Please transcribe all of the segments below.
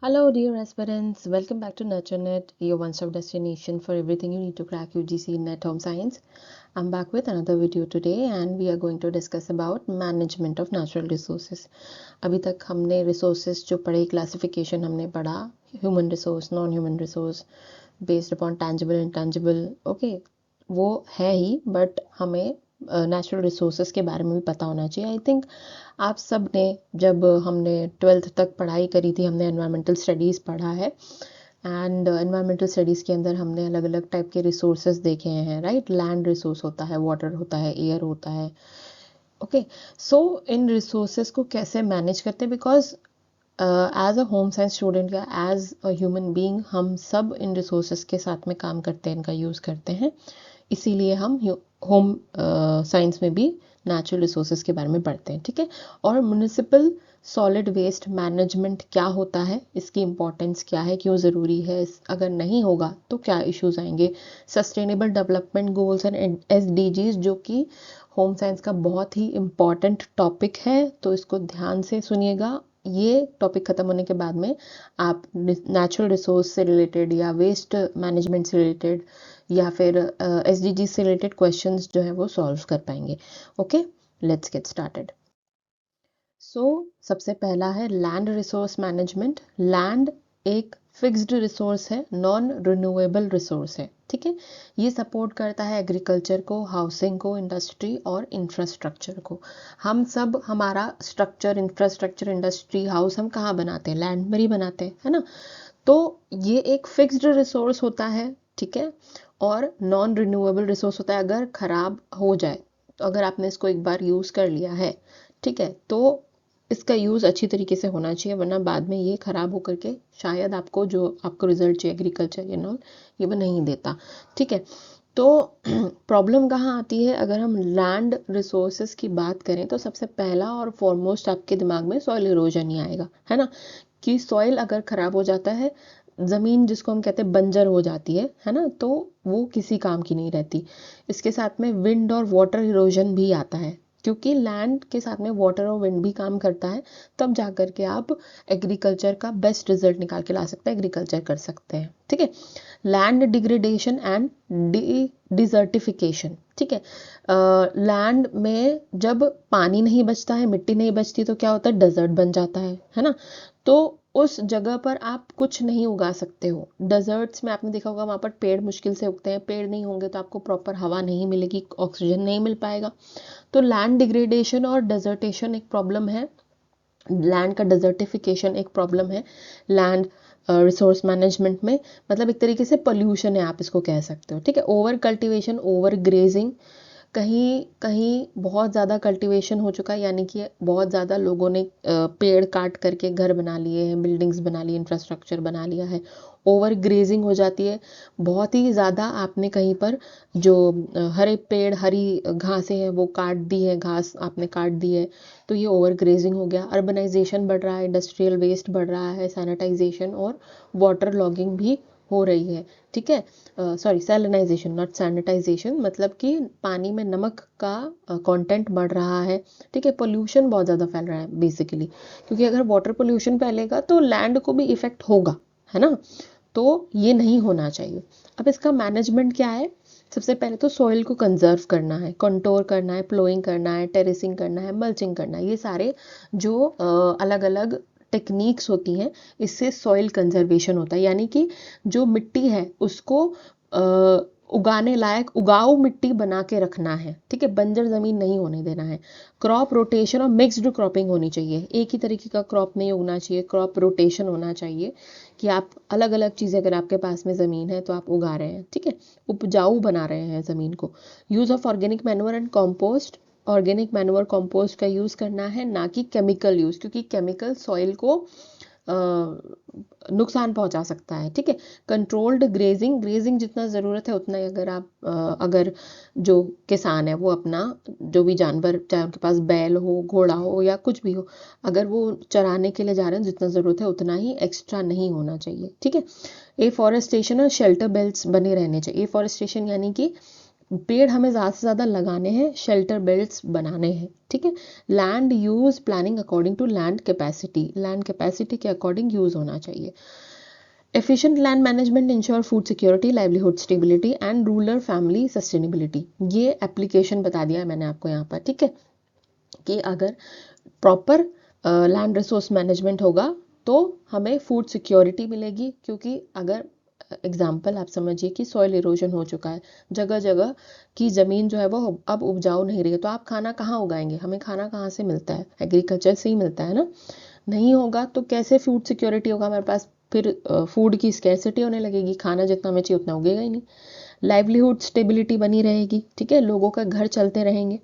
Hello, dear aspirants. Welcome back to NurtureNet, your one-stop destination for everything you need to crack UGC Net Home Science. I'm back with another video today, and we are going to discuss about management of natural resources. अभी तक हमने resources जो पढ़े, classification हमने पढ़ा, human resource, non-human resource, based upon tangible, intangible. Okay, वो है ही, but हमें नेचुरल रिसोर्सेज के बारे में भी पता होना चाहिए। आई थिंक आप सब ने, जब हमने 12th तक पढ़ाई करी थी, हमने एनवायरमेंटल स्टडीज़ पढ़ा है। एंड एनवायरमेंटल स्टडीज़ के अंदर हमने अलग अलग टाइप के रिसोर्सेज देखे हैं, राइट। लैंड रिसोर्स होता है, वाटर होता है, एयर होता है। ओके, सो इन रिसोर्सेज को कैसे मैनेज करते हैं, because as a home science student या एज अ ह्यूमन बीइंग हम सब इन रिसोर्सेज के साथ में काम करते हैं, इनका यूज़ करते हैं। इसीलिए हम होम साइंस में भी नेचुरल रिसोर्सेज के बारे में पढ़ते हैं, ठीक है। और म्युनिसिपल सॉलिड वेस्ट मैनेजमेंट क्या होता है, इसकी इम्पोर्टेंस क्या है, क्यों ज़रूरी है, अगर नहीं होगा तो क्या इश्यूज आएंगे। Sustainable development goals and SDGs, जो कि होम साइंस का बहुत ही इम्पॉर्टेंट टॉपिक है, तो इसको ध्यान से सुनिएगा। ये टॉपिक ख़त्म होने के बाद में आप नेचुरल रिसोर्स से रिलेटेड या वेस्ट मैनेजमेंट से रिलेटेड या फिर SDG से रिलेटेड क्वेश्चंस जो है वो सॉल्व कर पाएंगे। Okay, let's get started. So सबसे पहला है लैंड रिसोर्स मैनेजमेंट। लैंड एक फिक्स्ड रिसोर्स है, नॉन रिन्यूएबल रिसोर्स है, ठीक है। ये सपोर्ट करता है एग्रीकल्चर को, हाउसिंग को, इंडस्ट्री और इंफ्रास्ट्रक्चर को। हम सब हमारा स्ट्रक्चर, इंफ्रास्ट्रक्चर, इंडस्ट्री, हाउस हम कहाँ बनाते हैं? लैंड में ही बनाते हैं, है ना। तो ये एक फिक्स्ड रिसोर्स होता है, ठीक है। और नॉन रिन्यूएबल रिसोर्स होता है। अगर ख़राब हो जाए, तो अगर आपने इसको एक बार यूज़ कर लिया है, ठीक है, तो इसका यूज़ अच्छी तरीके से होना चाहिए, वरना बाद में ये ख़राब होकर के शायद आपको जो आपको रिजल्ट चाहिए एग्रीकल्चर एंड ऑल, ये वो नहीं देता, ठीक है। तो प्रॉब्लम कहाँ आती है? अगर हम लैंड रिसोर्सेज की बात करें तो सबसे पहला और फॉरमोस्ट आपके दिमाग में सॉइल इरोजन ही आएगा, है ना। कि सॉइल अगर ख़राब हो जाता है, ज़मीन जिसको हम कहते हैं बंजर हो जाती है ना, तो वो किसी काम की नहीं रहती। इसके साथ में विंड और वाटर इरोजन भी आता है, क्योंकि लैंड के साथ में वाटर और विंड भी काम करता है, तब जा कर के आप एग्रीकल्चर का बेस्ट रिजल्ट निकाल के ला सकते हैं, एग्रीकल्चर कर सकते हैं, ठीक है। लैंड डिग्रेडेशन एंड डिजर्टिफिकेशन, ठीक है। लैंड में जब पानी नहीं बचता है, मिट्टी नहीं बचती, तो क्या होता है? डेजर्ट बन जाता है ना। तो उस जगह पर आप कुछ नहीं उगा सकते हो। डेजर्ट्स में आपने देखा होगा, वहाँ पर पेड़ मुश्किल से उगते हैं। पेड़ नहीं होंगे तो आपको प्रॉपर हवा नहीं मिलेगी, ऑक्सीजन नहीं मिल पाएगा। तो लैंड डिग्रेडेशन और डेजर्टेशन एक प्रॉब्लम है। लैंड का डेजर्टिफिकेशन एक प्रॉब्लम है लैंड रिसोर्स मैनेजमेंट में। मतलब एक तरीके से पोल्यूशन है, आप इसको कह सकते हो, ठीक है। ओवर कल्टीवेशन, ओवर ग्रेजिंग, कहीं कहीं बहुत ज़्यादा कल्टीवेशन हो चुका है, यानी कि बहुत ज़्यादा लोगों ने पेड़ काट करके घर बना लिए हैं, बिल्डिंग्स बना ली, इंफ्रास्ट्रक्चर बना लिया है। ओवर ग्रेजिंग हो जाती है, बहुत ही ज़्यादा आपने कहीं पर जो हरे पेड़, हरी घासें हैं वो काट दी है, घास आपने काट दी है, तो ये ओवर ग्रेजिंग हो गया। अर्बनाइजेशन बढ़ रहा है, इंडस्ट्रियल वेस्ट बढ़ रहा है, सैनिटाइजेशन और वाटर लॉगिंग भी हो रही है, ठीक है। सॉरी, सैलिनाइजेशन नॉट सैनिटाइजेशन, मतलब कि पानी में नमक का कंटेंट बढ़ रहा है, ठीक है। पोल्यूशन बहुत ज़्यादा फैल रहा है बेसिकली, क्योंकि अगर वाटर पोल्यूशन फैलेगा तो लैंड को भी इफेक्ट होगा, है ना। तो ये नहीं होना चाहिए। अब इसका मैनेजमेंट क्या है? सबसे पहले तो सॉइल को कंजर्व करना है, कंटोर करना है, प्लोइंग करना है, टेरेसिंग करना है, मल्चिंग करना है। ये सारे जो अलग अलग टेक्निक्स होती हैं, इससे सॉइल कंजर्वेशन होता है। यानी कि जो मिट्टी है उसको उगाने लायक उगाऊ मिट्टी बना के रखना है, ठीक है। बंजर ज़मीन नहीं होने देना है। क्रॉप रोटेशन और मिक्स्ड क्रॉपिंग होनी चाहिए। एक ही तरीके का क्रॉप नहीं उगना चाहिए, क्रॉप रोटेशन होना चाहिए, कि आप अलग अलग चीज़ें, अगर आपके पास में ज़मीन है तो आप उगा रहे हैं, ठीक है, उपजाऊ बना रहे हैं ज़मीन को। Use of organic manure and compost, organic manure compost का यूज़ करना है, ना कि केमिकल यूज़, क्योंकि केमिकल सॉइल को नुकसान पहुंचा सकता है, ठीक है। कंट्रोल्ड ग्रेजिंग, ग्रेजिंग जितना ज़रूरत है उतना ही, अगर आप अगर जो किसान है वो अपना जो भी जानवर, चाहे उनके पास बैल हो, घोड़ा हो या कुछ भी हो, अगर वो चराने के लिए जा रहे हैं, जितना ज़रूरत है उतना ही, एक्स्ट्रा नहीं होना चाहिए, ठीक है। एफॉरेस्टेशन और शेल्टर बेल्ट्स बने रहने चाहिए। एफॉरेस्टेशन यानी कि पेड़ हमें ज़्यादा से ज़्यादा लगाने हैं, शेल्टर बेल्ट्स बनाने हैं, ठीक है। Land use planning according to land capacity के अकॉर्डिंग यूज होना चाहिए। Efficient land management ensure food security, livelihood stability and rural family sustainability. ये एप्लीकेशन बता दिया है मैंने आपको यहाँ पर, ठीक है, कि अगर प्रॉपर लैंड रिसोर्स मैनेजमेंट होगा तो हमें फूड सिक्योरिटी मिलेगी, क्योंकि अगर एग्जाम्पल आप समझिए कि सॉइल इरोजन हो चुका है, जगह जगह की ज़मीन जो है वो अब उपजाऊ नहीं रही है, तो आप खाना कहाँ उगाएंगे, हमें खाना कहाँ से मिलता है, एग्रीकल्चर से ही मिलता है ना। नहीं होगा तो कैसे फूड सिक्योरिटी होगा हमारे पास, फिर फूड की स्कैरसिटी होने लगेगी, खाना जितना हमें चाहिए उतना उगेगा ही नहीं। लाइवलीहुड स्टेबिलिटी बनी रहेगी, ठीक है, लोगों का घर चलते रहेंगे।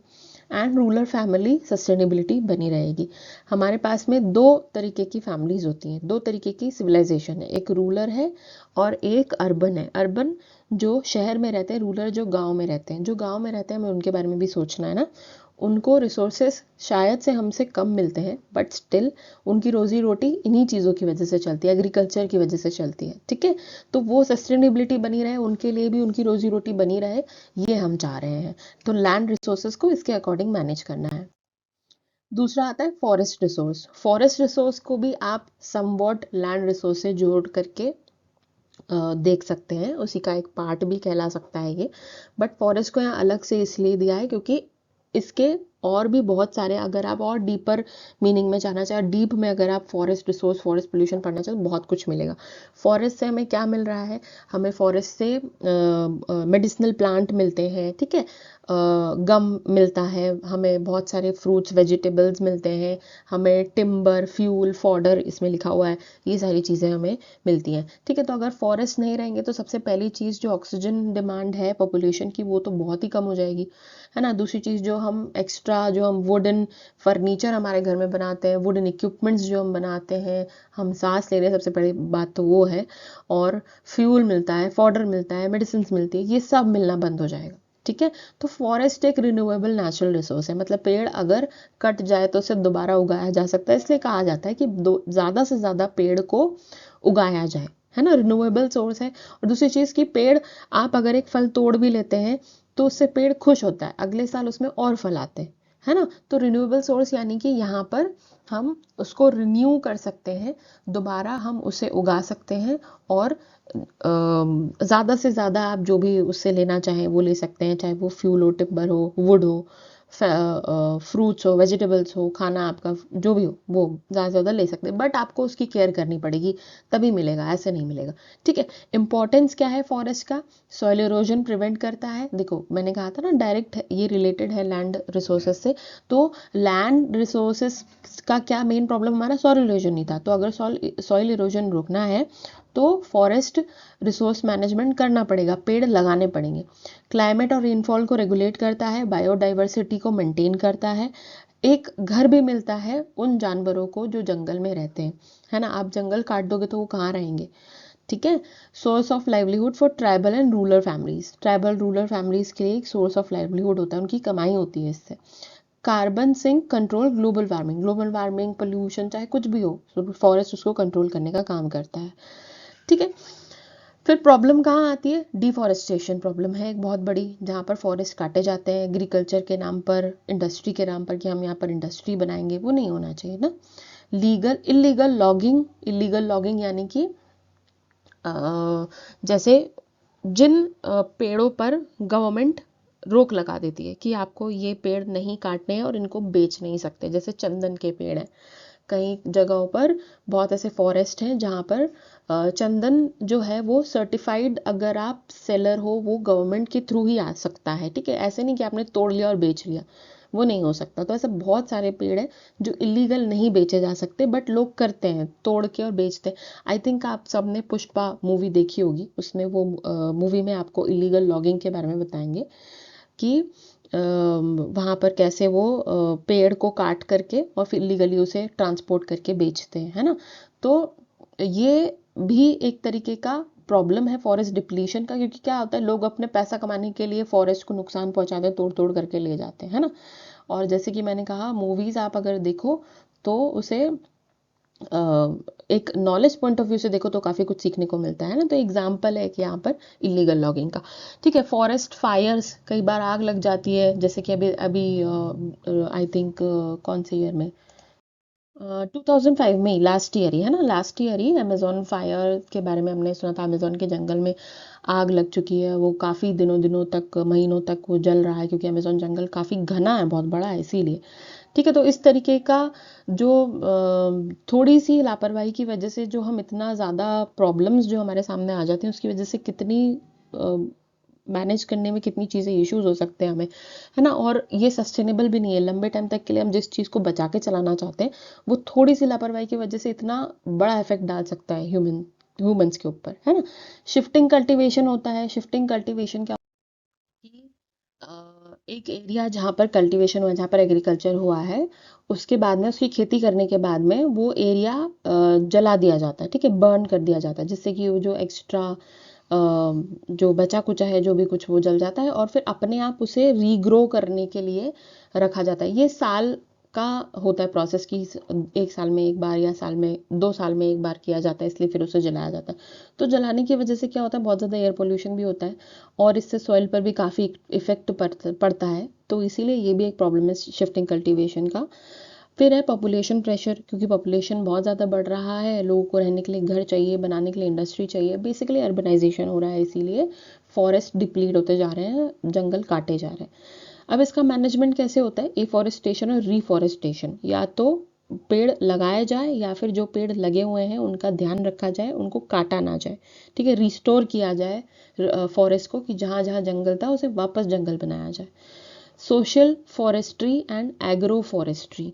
एंड रूरल फैमिली सस्टेनेबिलिटी बनी रहेगी। हमारे पास में दो तरीके की फैमिलीज होती हैं, दो तरीके की सिविलाइजेशन है, एक रूरल है और एक अर्बन है। अर्बन जो शहर में रहते हैं, रूरल जो गांव में रहते हैं। जो गांव में रहते हैं हमें उनके बारे में भी सोचना है ना। उनको रिसोर्सेस शायद से हमसे कम मिलते हैं, बट स्टिल उनकी रोजी रोटी इन्हीं चीज़ों की वजह से चलती है, एग्रीकल्चर की वजह से चलती है, ठीक है। तो वो सस्टेनेबिलिटी बनी रहे, उनके लिए भी उनकी रोजी रोटी बनी रहे, ये हम चाह रहे हैं। तो लैंड रिसोर्सेज को इसके अकॉर्डिंग मैनेज करना है। दूसरा आता है फॉरेस्ट रिसोर्स। फॉरेस्ट रिसोर्स को भी आप समवॉट लैंड रिसोर्स से जोड़ करके देख सकते हैं, उसी का एक पार्ट भी कहला सकता है ये। बट फॉरेस्ट को यहाँ अलग से इसलिए दिया है क्योंकि इसके और भी बहुत सारे, अगर आप और डीपर मीनिंग में जाना चाहे, डीप में अगर आप फॉरेस्ट रिसोर्स, फॉरेस्ट पोल्यूशन पढ़ना चाहे तो बहुत कुछ मिलेगा। फॉरेस्ट से हमें क्या मिल रहा है, हमें फॉरेस्ट से मेडिसिनल प्लांट मिलते हैं, ठीक है, गम मिलता है, हमें बहुत सारे फ्रूट्स वेजिटेबल्स मिलते हैं, हमें टिम्बर, फ्यूल, फॉडर इसमें लिखा हुआ है, ये सारी चीज़ें हमें मिलती हैं, ठीक है। तो अगर फॉरेस्ट नहीं रहेंगे तो सबसे पहली चीज़ जो ऑक्सीजन डिमांड है पॉपुलेशन की, वो तो बहुत ही कम हो जाएगी, है ना। दूसरी चीज़ जो हम एक्स्ट्रा, जो हम वुडन फर्नीचर हमारे घर में बनाते हैं, वुडन इक्विपमेंट्स जो हम बनाते हैं, हम सांस ले रहे हैं, सबसे बड़ी बात तो वो है। और फ्यूल मिलता है, फॉडर मिलता है, मेडिसिन मिलती है, ये सब मिलना बंद हो जाएगा, ठीक है। तो फॉरेस्ट एक रिन्यूएबल नेचुरल रिसोर्स है, मतलब पेड़ अगर कट जाए तो उसे दोबारा उगाया जा सकता है, इसलिए कहा जाता है कि ज़्यादा से ज़्यादा पेड़ को उगाया जाए, है ना, रिन्यूएबल सोर्स है। और दूसरी चीज़ की पेड़, आप अगर एक फल तोड़ भी लेते हैं तो उससे पेड़ खुश होता है, अगले साल उसमें और फल आते हैं, है ना। तो रिन्यूएबल सोर्स यानी कि यहाँ पर हम उसको रिन्यू कर सकते हैं, दोबारा हम उसे उगा सकते हैं, और ज़्यादा से ज़्यादा आप जो भी उससे लेना चाहें वो ले सकते हैं, चाहे वो फ्यूल हो, टिम्बर हो, वुड हो, फ्रूट्स हो, वेजिटेबल्स हो, खाना आपका जो भी हो वो ज़्यादा से ज़्यादा ले सकते हैं, बट आपको उसकी केयर करनी पड़ेगी, तभी मिलेगा, ऐसे नहीं मिलेगा, ठीक है। इंपॉर्टेंस क्या है फॉरेस्ट का, सॉइल इरोजन प्रिवेंट करता है। देखो मैंने कहा था ना, डायरेक्ट ये रिलेटेड है लैंड रिसोर्सेज से। तो लैंड रिसोर्सेज का क्या मेन प्रॉब्लम, हमारा सॉइल इरोजन नहीं था, तो अगर सॉइल इरोजन रोकना है तो फॉरेस्ट रिसोर्स मैनेजमेंट करना पड़ेगा, पेड़ लगाने पड़ेंगे। क्लाइमेट और रेनफॉल को रेगुलेट करता है, बायोडाइवर्सिटी को मेंटेन करता है, एक घर भी मिलता है उन जानवरों को जो जंगल में रहते हैं, है ना। आप जंगल काट दोगे तो वो कहाँ रहेंगे, ठीक है। Source of livelihood for tribal and rural families, tribal rural families के लिए एक सोर्स ऑफ लाइवलीहुड होता है, उनकी कमाई होती है इससे। Carbon sink control global warming, global warming pollution चाहे कुछ भी हो, फॉरेस्ट उसको कंट्रोल करने का काम करता है, ठीक है। फिर प्रॉब्लम कहाँ आती है, डिफॉरेस्टेशन प्रॉब्लम है एक बहुत बड़ी, जहाँ पर फॉरेस्ट काटे जाते हैं एग्रीकल्चर के नाम पर, इंडस्ट्री के नाम पर, कि हम यहाँ पर इंडस्ट्री बनाएंगे, वो नहीं होना चाहिए ना। इलीगल लॉगिंग यानी कि जैसे जिन पेड़ों पर गवर्नमेंट रोक लगा देती है कि आपको ये पेड़ नहीं काटने हैं और इनको बेच नहीं सकते, जैसे चंदन के पेड़ हैं, कई जगहों पर बहुत ऐसे फॉरेस्ट हैं जहाँ पर चंदन जो है वो सर्टिफाइड, अगर आप सेलर हो वो गवर्नमेंट के थ्रू ही आ सकता है, ठीक है। ऐसे नहीं कि आपने तोड़ लिया और बेच लिया, वो नहीं हो सकता। तो ऐसे बहुत सारे पेड़ हैं जो इलीगल नहीं बेचे जा सकते, बट लोग करते हैं, तोड़ के और बेचते हैं। आई थिंक आप सबने पुष्पा मूवी देखी होगी, उसमें वो मूवी में आपको इलीगल लॉगिंग के बारे में बताएंगे कि वहाँ पर कैसे वो पेड़ को काट करके और फिर इलीगली उसे ट्रांसपोर्ट करके बेचते हैं, है ना। तो ये भी एक तरीके का प्रॉब्लम है फॉरेस्ट डिप्लीशन का, क्योंकि क्या होता है, लोग अपने पैसा कमाने के लिए फॉरेस्ट को नुकसान पहुंचाते हैं, तोड़ तोड़ करके ले जाते हैं, है ना। और जैसे कि मैंने कहा, मूवीज आप अगर देखो तो उसे एक नॉलेज पॉइंट ऑफ व्यू से देखो तो काफ़ी कुछ सीखने को मिलता है ना। तो एग्जाम्पल है कि यहाँ पर इलीगल लॉगिंग का, ठीक है। फॉरेस्ट फायर्स, कई बार आग लग जाती है, जैसे कि अभी अभी आई थिंक कौन से ईयर में, 2005 में, लास्ट ईयर ही है ना, लास्ट ईयर ही अमेजोन फायर के बारे में हमने सुना था। अमेजोन के जंगल में आग लग चुकी है, वो काफ़ी दिनों दिनों तक, महीनों तक वो जल रहा है, क्योंकि अमेजोन जंगल काफ़ी घना है, बहुत बड़ा है, इसीलिए। ठीक है, तो इस तरीके का जो थोड़ी सी लापरवाही की वजह से जो हम इतना ज़्यादा प्रॉब्लम्स जो हमारे सामने आ जाती हैं, उसकी वजह से कितनी मैनेज करने में कितनी चीज़ें इश्यूज हो सकते हैं हमें, है ना। और ये सस्टेनेबल भी नहीं है लंबे टाइम तक के लिए। हम जिस चीज़ को बचा के चलाना चाहते हैं, वो थोड़ी सी लापरवाही की वजह से इतना बड़ा इफेक्ट डाल सकता है ह्यूमंस के ऊपर, है ना। शिफ्टिंग कल्टीवेशन होता है। शिफ्टिंग कल्टीवेशन क्या कि एक एरिया जहाँ पर कल्टीवेशन हुआ, जहाँ पर एग्रीकल्चर हुआ है, उसके बाद में, उसकी खेती करने के बाद में, वो एरिया जला दिया जाता है, ठीक है, बर्न कर दिया जाता है, जिससे कि वो जो एक्स्ट्रा जो बचा कुचा है, जो भी कुछ, वो जल जाता है, और फिर अपने आप उसे रीग्रो करने के लिए रखा जाता है। ये साल का होता है प्रोसेस की, एक साल में एक बार या साल में 2 साल में एक बार किया जाता है, इसलिए फिर उसे जलाया जाता है। तो जलाने की वजह से क्या होता है, बहुत ज़्यादा एयर पोल्यूशन भी होता है, और इससे सॉइल पर भी काफ़ी इफेक्ट पड़ता है। तो इसीलिए ये भी एक प्रॉब्लम है शिफ्टिंग कल्टीवेशन का। फिर है पॉपुलेशन प्रेशर, क्योंकि पॉपुलेशन बहुत ज़्यादा बढ़ रहा है, लोगों को रहने के लिए घर चाहिए, बनाने के लिए इंडस्ट्री चाहिए, बेसिकली अर्बनाइजेशन हो रहा है, इसीलिए फॉरेस्ट डिप्लीट होते जा रहे हैं, जंगल काटे जा रहे हैं। अब इसका मैनेजमेंट कैसे होता है, एफॉरेस्टेशन और रिफॉरेस्टेशन, या तो पेड़ लगाए जाए, या फिर जो पेड़ लगे हुए हैं उनका ध्यान रखा जाए, उनको काटा ना जाए, ठीक है, रिस्टोर किया जाए फॉरेस्ट को, कि जहाँ जहाँ जंगल था उसे वापस जंगल बनाया जाए। Social forestry and agro forestry,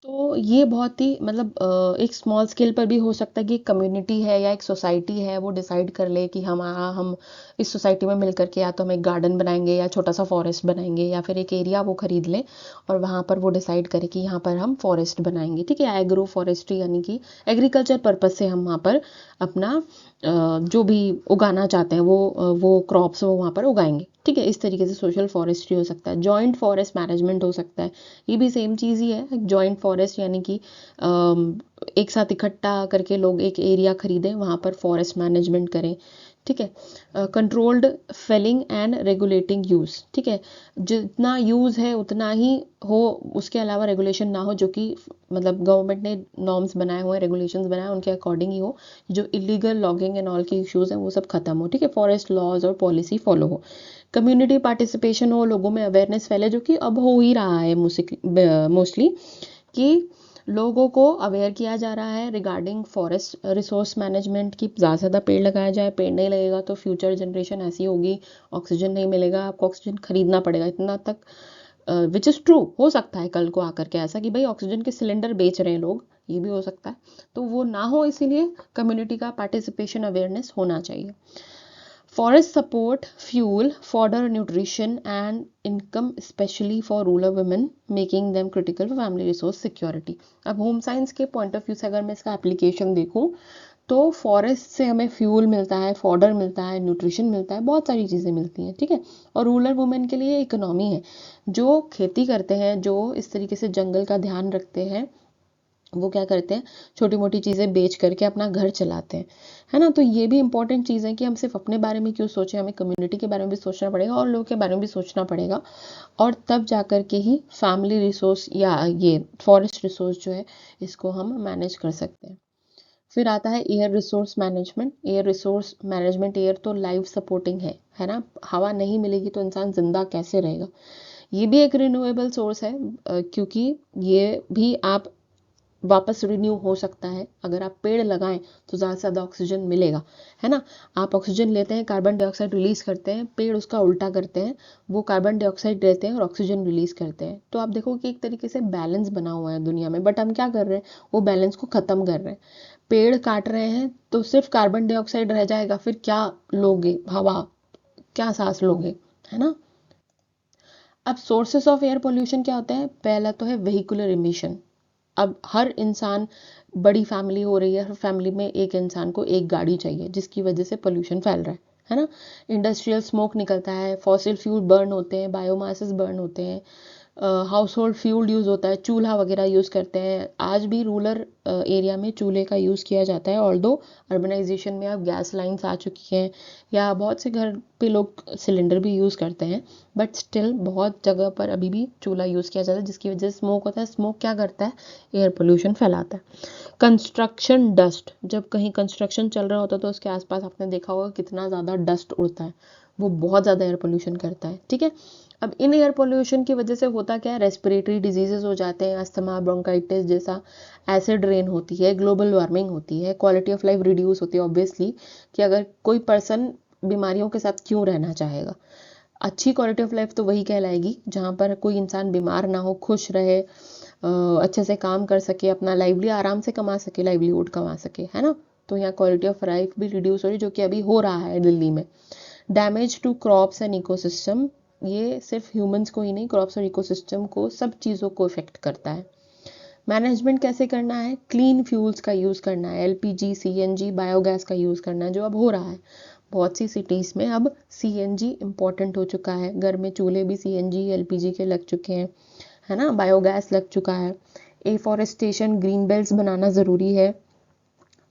तो ये बहुत ही मतलब एक स्मॉल स्केल पर भी हो सकता है कि एक कम्युनिटी है या एक सोसाइटी है, वो डिसाइड कर ले कि हम इस सोसाइटी में मिल करके या तो हम एक गार्डन बनाएंगे, या छोटा सा फॉरेस्ट बनाएंगे, या फिर एक एरिया वो खरीद लें और वहाँ पर वो डिसाइड करें कि यहाँ पर हम फॉरेस्ट बनाएंगे, ठीक है। एग्रो फॉरेस्ट्री यानी कि एग्रीकल्चर पर्पज से हम वहाँ पर अपना जो भी उगाना चाहते हैं, वो क्रॉप्स वो वहाँ पर उगाएंगे, ठीक है। इस तरीके से सोशल फॉरेस्ट्री हो सकता है। जॉइंट फॉरेस्ट मैनेजमेंट हो सकता है, ये भी सेम चीज़ ही है। जॉइंट फॉरेस्ट यानी कि एक साथ इकट्ठा करके लोग एक एरिया खरीदें, वहाँ पर फॉरेस्ट मैनेजमेंट करें, ठीक है। Controlled felling and regulating use, ठीक है, जितना यूज़ है उतना ही हो, उसके अलावा रेगुलेशन ना हो, जो कि मतलब गवर्नमेंट ने नॉर्म्स बनाए हुए हैं, रेगुलेशंस बनाए हैं, उनके अकॉर्डिंग ही हो। जो इलीगल लॉगिंग एंड ऑल के इश्यूज़ हैं वो सब खत्म हो, ठीक है, फॉरेस्ट लॉज और पॉलिसी फॉलो हो, कम्युनिटी पार्टिसिपेशन हो, लोगों में अवेयरनेस फैले, जो कि अब हो ही रहा है मोस्टली, कि लोगों को अवेयर किया जा रहा है रिगार्डिंग फॉरेस्ट रिसोर्स मैनेजमेंट, की ज़्यादा से ज़्यादा पेड़ लगाया जाए। पेड़ नहीं लगेगा तो फ्यूचर जनरेशन ऐसी होगी, ऑक्सीजन नहीं मिलेगा, आपको ऑक्सीजन खरीदना पड़ेगा, इतना तक विच इज़ ट्रू। हो सकता है कल को आकर के ऐसा कि भाई ऑक्सीजन के सिलेंडर बेच रहे हैं लोग, ये भी हो सकता है, तो वो ना हो, इसीलिए कम्युनिटी का पार्टिसिपेशन अवेयरनेस होना चाहिए। Forests support fuel, fodder, nutrition, and income, especially for rural women, making them critical for family resource security. अब होम साइंस के पॉइंट ऑफ व्यू से अगर मैं इसका एप्लीकेशन देखूं, तो फॉरेस्ट से हमें फ्यूल मिलता है, फॉडर मिलता है, न्यूट्रिशन मिलता है, बहुत सारी चीज़ें मिलती हैं, ठीक है। और रूरल वुमेन के लिए इकोनॉमी है, जो खेती करते हैं, जो इस तरीके से जंगल का ध्यान रखते हैं, वो क्या करते हैं, छोटी मोटी चीज़ें बेच करके अपना घर चलाते हैं, है ना। तो ये भी इंपॉर्टेंट चीज़ है कि हम सिर्फ अपने बारे में क्यों सोचें, हमें कम्युनिटी के बारे में भी सोचना पड़ेगा और लोगों के बारे में भी सोचना पड़ेगा, और तब जा कर के ही फैमिली रिसोर्स या ये फॉरेस्ट रिसोर्स जो है, इसको हम मैनेज कर सकते हैं। फिर आता है air resource management. Air resource management, air तो लाइफ सपोर्टिंग है ना। हवा नहीं मिलेगी तो इंसान जिंदा कैसे रहेगा। ये भी एक रिन्यूएबल सोर्स है, क्योंकि ये भी आप वापस रिन्यू हो सकता है। अगर आप पेड़ लगाएं तो ज़्यादा से ज़्यादा ऑक्सीजन मिलेगा, है ना। आप ऑक्सीजन लेते हैं, कार्बन डाइऑक्साइड रिलीज करते हैं, पेड़ उसका उल्टा करते हैं, वो कार्बन डाइऑक्साइड लेते हैं और ऑक्सीजन रिलीज करते हैं। तो आप देखो कि एक तरीके से बैलेंस बना हुआ है दुनिया में, बट हम क्या कर रहे हैं, वो बैलेंस को ख़त्म कर रहे हैं। पेड़ काट रहे हैं तो सिर्फ कार्बन डाइऑक्साइड रह जाएगा, फिर क्या लोगे हवा, क्या सांस लोगे, है ना। अब सोर्सेस ऑफ एयर पोल्यूशन क्या होते हैं, पहला तो है व्हीकुलर इमिशन। अब हर इंसान, बड़ी फैमिली हो रही है, हर फैमिली में एक इंसान को एक गाड़ी चाहिए, जिसकी वजह से पोल्यूशन फैल रहा है ना। इंडस्ट्रियल स्मोक निकलता है, फॉसिल फ्यूल बर्न होते हैं, बायोमासेस बर्न होते हैं, हाउस होल्ड फ्यूल यूज़ होता है, चूल्हा वगैरह यूज़ करते हैं। आज भी रूरल एरिया में चूल्हे का यूज़ किया जाता है, ऑल्दो अर्बनाइजेशन में अब गैस लाइन्स आ चुकी हैं या बहुत से घर पे लोग सिलेंडर भी यूज़ करते हैं, बट स्टिल बहुत जगह पर अभी भी चूल्हा यूज़ किया जाता है, जिसकी वजह से स्मोक होता है। स्मोक क्या करता है? एयर पोल्यूशन फैलाता है। कंस्ट्रक्शन डस्ट, जब कहीं कंस्ट्रक्शन चल रहा होता है तो उसके आसपास आपने देखा होगा कितना ज़्यादा डस्ट उड़ता है, वो बहुत ज़्यादा एयर पोल्यूशन करता है। ठीक है, अब इन एयर पोल्यूशन की वजह से होता क्या है? रेस्पिरेटरी डिजीजेस हो जाते हैं, अस्थमा, ब्रोंकाइटिस जैसा, एसिड रेन होती है, ग्लोबल वार्मिंग होती है, क्वालिटी ऑफ लाइफ रिड्यूस होती है। ऑब्वियसली कि अगर कोई पर्सन बीमारियों के साथ क्यों रहना चाहेगा? अच्छी क्वालिटी ऑफ लाइफ तो वही कहलाएगी जहाँ पर कोई इंसान बीमार ना हो, खुश रहे, अच्छे से काम कर सके, अपना लाइवली आराम से कमा सके, लाइवलीहुड कमा सके, है ना। तो यहाँ क्वालिटी ऑफ लाइफ भी रिड्यूस हो रही है, जो कि अभी हो रहा है दिल्ली में। Damage to crops and ecosystem, ये सिर्फ ह्यूमंस को ही नहीं, क्रॉप्स और इकोसिस्टम को, सब चीज़ों को इफेक्ट करता है। मैनेजमेंट कैसे करना है? क्लीन फ्यूल्स का यूज़ करना है, एलपीजी, सीएनजी, बायोगैस का यूज़ करना है, जो अब हो रहा है। बहुत सी सिटीज़ में अब सीएनजी इम्पॉर्टेंट हो चुका है, घर में चूल्हे भी सीएनजी एलपीजी के लग चुके हैं, है ना, बायोगैस लग चुका है। एफॉरेस्टेशन, ग्रीन बेल्ट्स बनाना ज़रूरी है।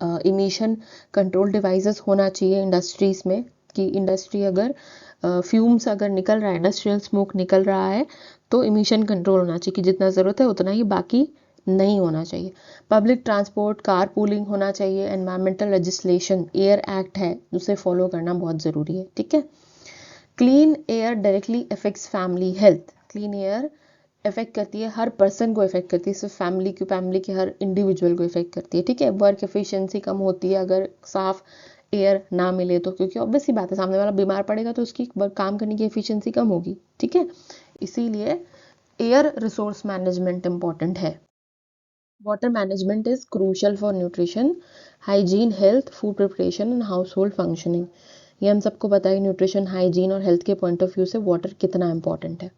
इमिशन कंट्रोल डिवाइसेस होना चाहिए इंडस्ट्रीज़ में, कि इंडस्ट्री अगर फ्यूम्स अगर निकल रहा है, इंडस्ट्रियल स्मोक निकल रहा है, तो इमिशन कंट्रोल होना चाहिए कि जितना ज़रूरत है उतना ही, बाकी नहीं होना चाहिए। पब्लिक ट्रांसपोर्ट, कार पूलिंग होना चाहिए। एनवायरमेंटल लेजिस्लेशन, एयर एक्ट है, उसे फॉलो करना बहुत ज़रूरी है। ठीक है। Clean air directly affects family health, clean air effect करती है, हर पर्सन को इफेक्ट करती है, सिर्फ फैमिली के हर इंडिविजुअल को इफेक्ट करती है। ठीक है। वर्क एफिशिएंसी कम होती है अगर साफ एयर ना मिले तो, क्योंकि ऑब्वियस सी बात है, सामने वाला बीमार पड़ेगा तो उसकी काम करने की एफिशिएंसी कम होगी। ठीक है, इसीलिए एयर रिसोर्स मैनेजमेंट इंपॉर्टेंट है। Water management is crucial for nutrition, hygiene, health, food preparation and house hold functioning. ये हम सबको पता है, न्यूट्रिशन, हाइजीन और हेल्थ के पॉइंट ऑफ व्यू से वाटर कितना इंपॉर्टेंट है।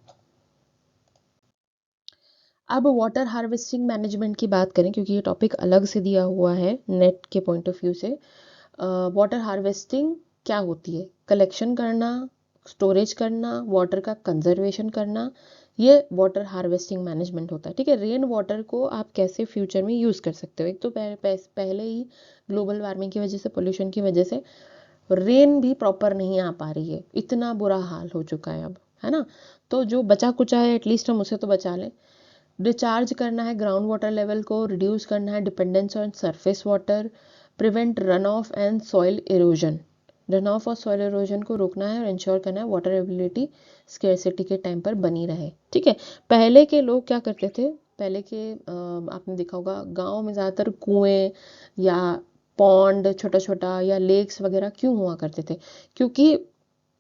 अब वाटर हार्वेस्टिंग मैनेजमेंट की बात करें, क्योंकि ये टॉपिक अलग से दिया हुआ है नेट के पॉइंट ऑफ व्यू से। वाटर हार्वेस्टिंग क्या होती है? कलेक्शन करना, स्टोरेज करना, वाटर का कंजर्वेशन करना, ये वाटर हार्वेस्टिंग मैनेजमेंट होता है। ठीक है। रेन वाटर को आप कैसे फ्यूचर में यूज़ कर सकते हो? एक तो पहले ही ग्लोबल वार्मिंग की वजह से, पोल्यूशन की वजह से रेन भी प्रॉपर नहीं आ पा रही है, इतना बुरा हाल हो चुका है अब, है ना। तो जो बचा कुचा है एटलीस्ट हम उसे तो बचा लें। रिचार्ज करना है ग्राउंड वाटर लेवल को, रिड्यूस करना है dependence on surface water, prevent run of and soil erosion, run of और सॉइल इरोजन को रोकना है और इंश्योर करना है वाटर एबिलिटी स्केर्सिटी के टाइम पर बनी रहे। ठीक है। पहले के लोग क्या करते थे? पहले के आपने देखा होगा गाँव में ज़्यादातर कुएं या पॉन्ड छोटा छोटा या लेक्स वगैरह क्यों हुआ करते थे? क्योंकि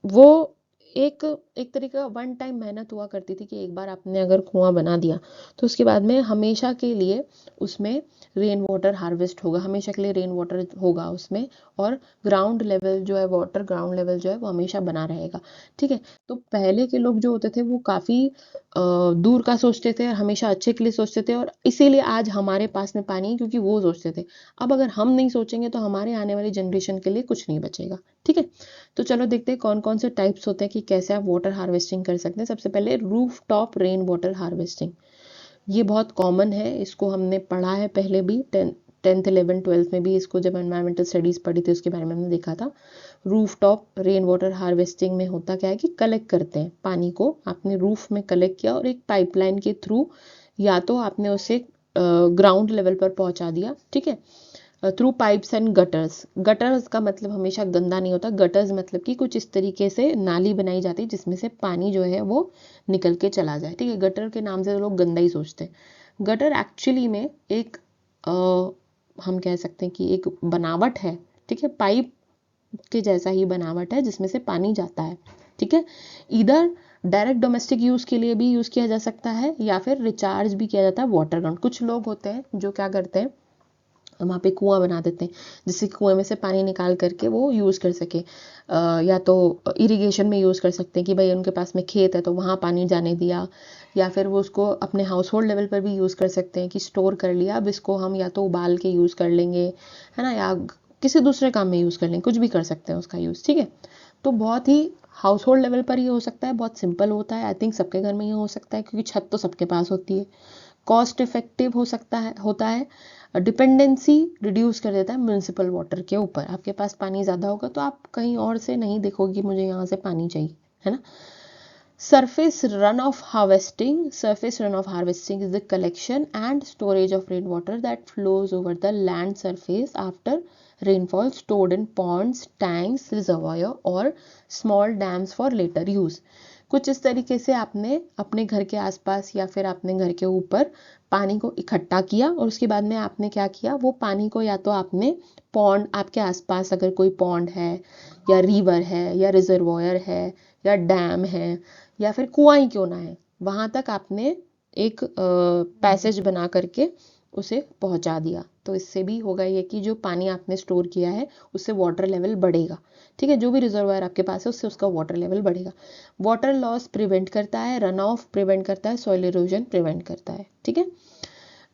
वो एक एक तरीके का वन टाइम मेहनत हुआ करती थी, कि एक बार आपने अगर कुआं बना दिया तो उसके बाद में हमेशा के लिए उसमें रेन वाटर हार्वेस्ट होगा, हमेशा के लिए रेन वाटर होगा उसमें, और ग्राउंड लेवल जो है, वाटर ग्राउंड लेवल जो है वो हमेशा बना रहेगा। ठीक है। तो पहले के लोग जो होते थे वो काफ़ी दूर का सोचते थे, हमेशा अच्छे के लिए सोचते थे, और इसीलिए आज हमारे पास में पानी है, क्योंकि वो सोचते थे। अब अगर हम नहीं सोचेंगे तो हमारे आने वाली जनरेशन के लिए कुछ नहीं बचेगा। ठीक है। तो चलो देखते हैं कौन कौन से टाइप्स होते हैं कि कैसे आप वाटर हार्वेस्टिंग कर सकते हैं। सबसे पहले roof top rain water harvesting, ये बहुत कॉमन है, इसको हमने पढ़ा है पहले भी, 10th 11th 12th में भी इसको, जब एनवायरमेंटल स्टडीज़ पढ़ी थी उसके बारे में हमने देखा था। Roof top rain water harvesting में होता क्या है कि कलेक्ट करते हैं पानी को, आपने रूफ में कलेक्ट किया और एक पाइपलाइन के थ्रू, या तो आपने उसे ग्राउंड लेवल पर पहुंचा दिया। ठीक है। Through pipes and gutters, gutters का मतलब हमेशा गंदा नहीं होता, गटर्स मतलब कि कुछ इस तरीके से नाली बनाई जाती है जिसमें से पानी जो है वो निकल के चला जाए। ठीक है। गटर के नाम से लोग गंदा ही सोचते हैं। गटर एक्चुअली में एक हम कह सकते हैं कि एक बनावट है। ठीक है। पाइप के जैसा ही बनावट है जिसमें से पानी जाता है। ठीक है। इधर डायरेक्ट डोमेस्टिक यूज़ के लिए भी यूज़ किया जा सकता है, या फिर रिचार्ज भी किया जाता है वाटर गन। कुछ लोग होते हैं जो क्या करते हैं, वहाँ पे कुआं बना देते हैं जिससे कुएं में से पानी निकाल करके वो यूज़ कर सके, या तो इरिगेशन में यूज़ कर सकते हैं कि भाई उनके पास में खेत है तो वहाँ पानी जाने दिया, या फिर वो उसको अपने हाउस होल्ड लेवल पर भी यूज़ कर सकते हैं कि स्टोर कर लिया, अब इसको हम या तो उबाल के यूज़ कर लेंगे, है ना, या किसी दूसरे काम में यूज़ कर लेंगे, कुछ भी कर सकते हैं उसका यूज़। ठीक है। तो बहुत ही हाउस होल्ड लेवल पर ही हो सकता है, बहुत सिंपल होता है, आई थिंक सबके घर में ये हो सकता है क्योंकि छत तो सबके पास होती है। कॉस्ट इफेक्टिव होता है, डिपेंडेंसी रिड्यूस कर देता है म्यूनिसिपल वाटर के ऊपर। आपके पास पानी ज़्यादा होगा तो आप कहीं और से नहीं देखोगे मुझे यहाँ से पानी चाहिए, है ना। Surface runoff harvesting is the collection and storage of rainwater that flows over the land surface after rainfall, stored in ponds, tanks, reservoir or small dams for later use. कुछ इस तरीके से आपने अपने घर के आसपास या फिर अपने घर के ऊपर पानी को इकट्ठा किया और उसके बाद में आपने क्या किया, वो पानी को या तो आपने पॉन्ड, आपके आसपास अगर कोई पॉन्ड है या रिवर है या रिजर्वॉयर है या डैम है या फिर कुआं ही क्यों ना है, वहां तक आपने एक पैसेज बना करके उसे पहुंचा दिया। तो इससे भी होगा ये कि जो पानी आपने स्टोर किया है उससे वाटर लेवल बढ़ेगा, ठीक है। जो भी रिजर्वायर आपके पास है उससे उसका वाटर लेवल बढ़ेगा। वाटर लॉस प्रिवेंट करता है, रन ऑफ प्रिवेंट करता है, सॉइल इरोजन प्रिवेंट करता है, ठीक है।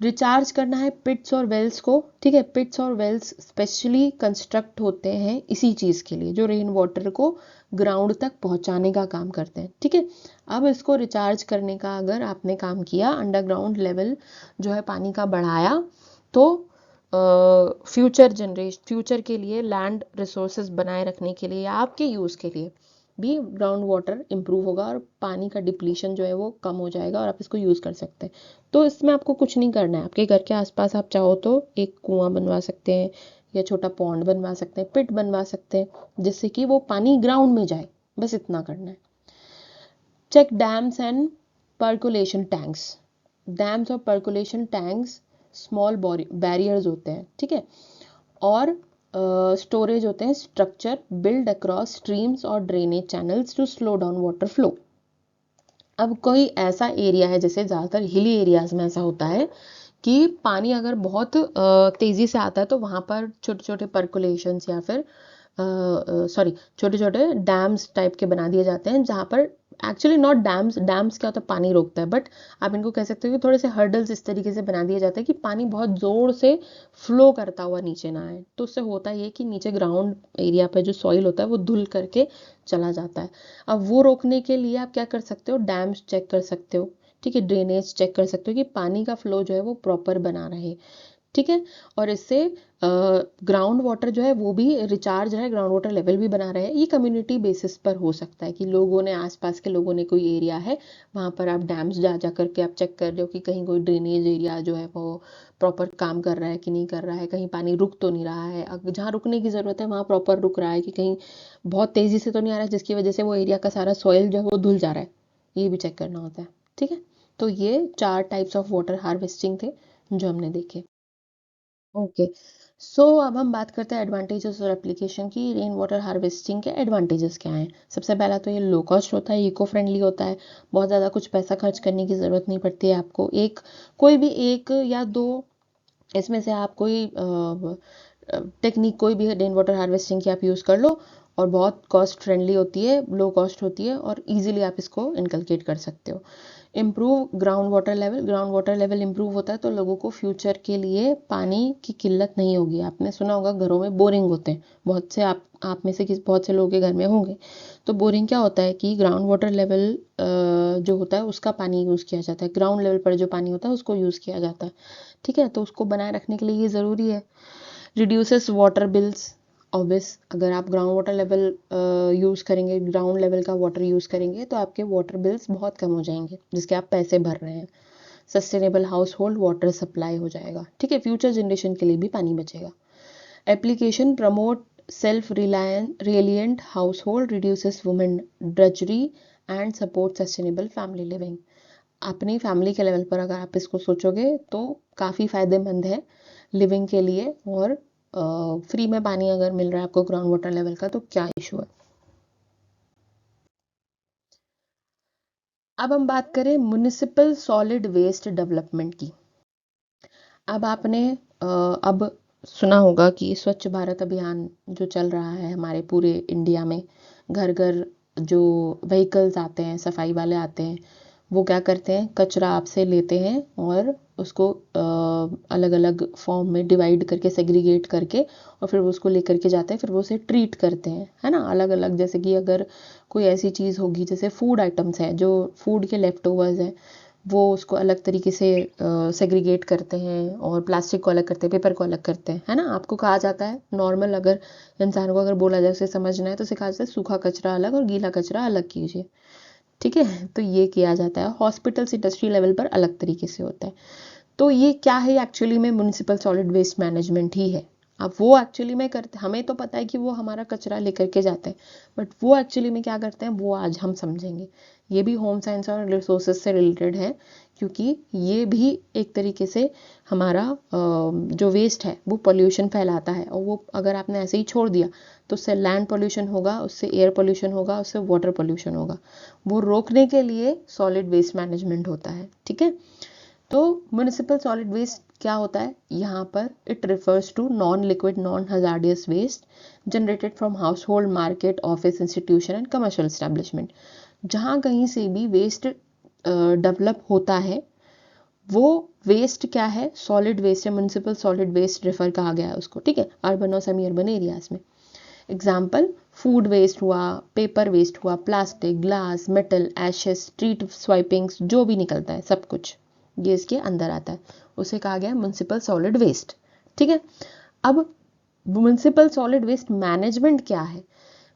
रिचार्ज करना है पिट्स और वेल्स को, ठीक है। पिट्स और वेल्स स्पेशली कंस्ट्रक्ट होते हैं इसी चीज़ के लिए, जो रेन वाटर को ग्राउंड तक पहुंचाने का काम करते हैं, ठीक है। अब इसको रिचार्ज करने का अगर आपने काम किया, अंडरग्राउंड लेवल जो है पानी का बढ़ाया, तो फ्यूचर के लिए लैंड रिसोर्सेज बनाए रखने के लिए या आपके यूज़ के लिए भी ग्राउंड वाटर इम्प्रूव होगा और पानी का डिप्लीशन जो है वो कम हो जाएगा और आप इसको यूज़ कर सकते हैं। तो इसमें आपको कुछ नहीं करना है, आपके घर के आसपास आप चाहो तो एक कुआं बनवा सकते हैं या छोटा पॉन्ड बनवा सकते हैं, पिट बनवा सकते हैं, जिससे कि वो पानी ग्राउंड में जाए, बस इतना करना है। Check dams and percolation tanks. Dams और पर्कुलेशन टैंक्स स्मॉल बैरियर्स होते हैं, ठीक है, और स्टोरेज होते हैं स्ट्रक्चर बिल्ड अक्रॉस स्ट्रीम्स और drainage channels to slow down water flow. अब कोई ऐसा एरिया है, जैसे ज़्यादातर हिली एरियाज में ऐसा होता है कि पानी अगर बहुत तेज़ी से आता है तो वहाँ पर छोटे छोटे पर्कुलेशंस या फिर छोटे छोटे डैम्स टाइप के बना दिए जाते हैं, जहाँ पर एक्चुअली नॉट डैम्स, डैम्स क्या होता है, पानी रोकता है, बट आप इनको कह सकते हो कि थोड़े से हर्डल्स इस तरीके से बना दिए जाते हैं कि पानी बहुत ज़ोर से फ्लो करता हुआ नीचे ना आए। तो उससे होता ये कि नीचे ग्राउंड एरिया पे जो सॉइल होता है वो धुल करके चला जाता है। अब वो रोकने के लिए आप क्या कर सकते हो, डैम्स चेक कर सकते हो, ठीक है, ड्रेनेज चेक कर सकते हो कि पानी का फ्लो जो है वो प्रॉपर बना रहे, ठीक है। और इससे ग्राउंड वाटर जो है वो भी रिचार्ज रहे, ग्राउंड वाटर लेवल भी बना रहे। ये कम्युनिटी बेसिस पर हो सकता है कि लोगों ने, आसपास के लोगों ने, कोई एरिया है वहाँ पर आप डैम्स जा करके आप चेक कर रहे हो कि कहीं कोई ड्रेनेज एरिया जो है वो प्रॉपर काम कर रहा है कि नहीं कर रहा है, कहीं पानी रुक तो नहीं रहा है, जहाँ रुकने की ज़रूरत है वहाँ प्रॉपर रुक रहा है, कि कहीं बहुत तेज़ी से तो नहीं आ रहा है जिसकी वजह से वो एरिया का सारा सॉइल जो है वो धुल जा रहा है, ये भी चेक करना होता है, ठीक है। तो ये 4 टाइप्स ऑफ वाटर हार्वेस्टिंग थे जो हमने देखे। ओके, सो अब हम बात करते हैं एडवांटेजेस और एप्लीकेशन की। रेन वाटर हार्वेस्टिंग के एडवांटेजेस क्या हैं। सबसे पहला तो ये लो कॉस्ट होता है, इको फ्रेंडली होता है, बहुत ज़्यादा कुछ पैसा खर्च करने की ज़रूरत नहीं पड़ती है आपको। कोई भी एक या दो इसमें से आप कोई टेक्निक, कोई भी रेन वाटर हार्वेस्टिंग की आप यूज़ कर लो और बहुत कॉस्ट फ्रेंडली होती है, लो कॉस्ट होती है और इजीली आप इसको इनकलकेट कर सकते हो। Improve ground water level improve होता है तो लोगों को फ्यूचर के लिए पानी की किल्लत नहीं होगी। आपने सुना होगा घरों में बोरिंग होते हैं, बहुत से आप में से बहुत से लोगों के घर में होंगे। तो बोरिंग क्या होता है कि ग्राउंड वाटर लेवल जो होता है उसका पानी यूज़ किया जाता है, ग्राउंड लेवल पर जो पानी होता है उसको यूज़ किया जाता है, ठीक है। तो उसको बनाए रखने के लिए ये ज़रूरी है। रिड्यूसेस वाटर बिल्स, ऑब्वियस, अगर आप ग्राउंड वाटर लेवल यूज़ करेंगे, ग्राउंड लेवल का वाटर यूज़ करेंगे तो आपके वाटर बिल्स बहुत कम हो जाएंगे जिसके आप पैसे भर रहे हैं। Sustainable house hold water supply हो जाएगा, ठीक है, फ्यूचर जनरेशन के लिए भी पानी बचेगा। Application promote self reliant house hold, reduces women drudgery and support sustainable family living. अपनी फैमिली के लेवल पर अगर आप इसको सोचोगे तो काफ़ी फ़ायदेमंद है लिविंग के लिए, और फ्री में पानी अगर मिल रहा है आपको ग्राउंड वाटर लेवल का तो क्या इशू है। अब हम बात करें म्युनिसिपल सॉलिड वेस्ट डेवलपमेंट की। अब आपने अब सुना होगा कि स्वच्छ भारत अभियान जो चल रहा है हमारे पूरे इंडिया में, घर घर जो व्हीकल्स आते हैं, सफाई वाले आते हैं, वो क्या करते हैं, कचरा आपसे लेते हैं और उसको अलग अलग फॉर्म में डिवाइड करके सेग्रीगेट करके और फिर वो उसको लेकर के जाते हैं, फिर वो उसे ट्रीट करते हैं, है ना, अलग अलग। जैसे कि अगर कोई ऐसी चीज़ होगी, जैसे फूड आइटम्स है, जो फूड के लेफ्ट ओवर्स हैं, वो उसको अलग तरीके से सेग्रीगेट करते हैं, और प्लास्टिक को अलग करते हैं, पेपर को अलग करते हैं, है ना। आपको कहा जाता है नॉर्मल, अगर इंसान को अगर बोला जाए उसे समझना है तो सिखाया जाता है सूखा कचरा अलग और गीला कचरा अलग कीजिए, ठीक है। तो ये किया जाता है। हॉस्पिटल्स इंडस्ट्री लेवल पर अलग तरीके से होता है। तो ये क्या है एक्चुअली में, म्युनिसिपल सॉलिड वेस्ट मैनेजमेंट ही है। अब वो एक्चुअली में करते, हमें तो पता है कि वो हमारा कचरा लेकर के जाते हैं, बट वो एक्चुअली में क्या करते हैं वो आज हम समझेंगे। ये भी होम साइंस और रिसोर्सेज से रिलेटेड है, क्योंकि ये भी एक तरीके से हमारा जो वेस्ट है वो पोल्यूशन फैलाता है, और वो अगर आपने ऐसे ही छोड़ दिया तो उससे लैंड पोल्यूशन होगा, उससे एयर पोल्यूशन होगा, उससे वाटर पोल्यूशन होगा। वो रोकने के लिए सॉलिड वेस्ट मैनेजमेंट होता है, ठीक है। तो म्युनिसिपल सॉलिड वेस्ट क्या होता है यहाँ पर, it refers to non liquid non hazardous waste generated from household, market, office, institution and commercial establishment. जहाँ कहीं से भी वेस्ट डेवलप होता है, वो वेस्ट क्या है, सॉलिड वेस्ट है, म्युनिसिपल सॉलिड वेस्ट रेफर कहा गया है उसको, ठीक है, अर्बन और सेमी अर्बन एरियाज में। एग्जाम्पल, फूड वेस्ट हुआ, पेपर वेस्ट हुआ, plastic, glass, metal, ashes, street sweepings, जो भी निकलता है सब कुछ ये इसके अंदर आता है, उसे कहा गया म्युनिसिपल सॉलिड वेस्ट, ठीक है। अब म्युनिसिपल सॉलिड वेस्ट मैनेजमेंट क्या है।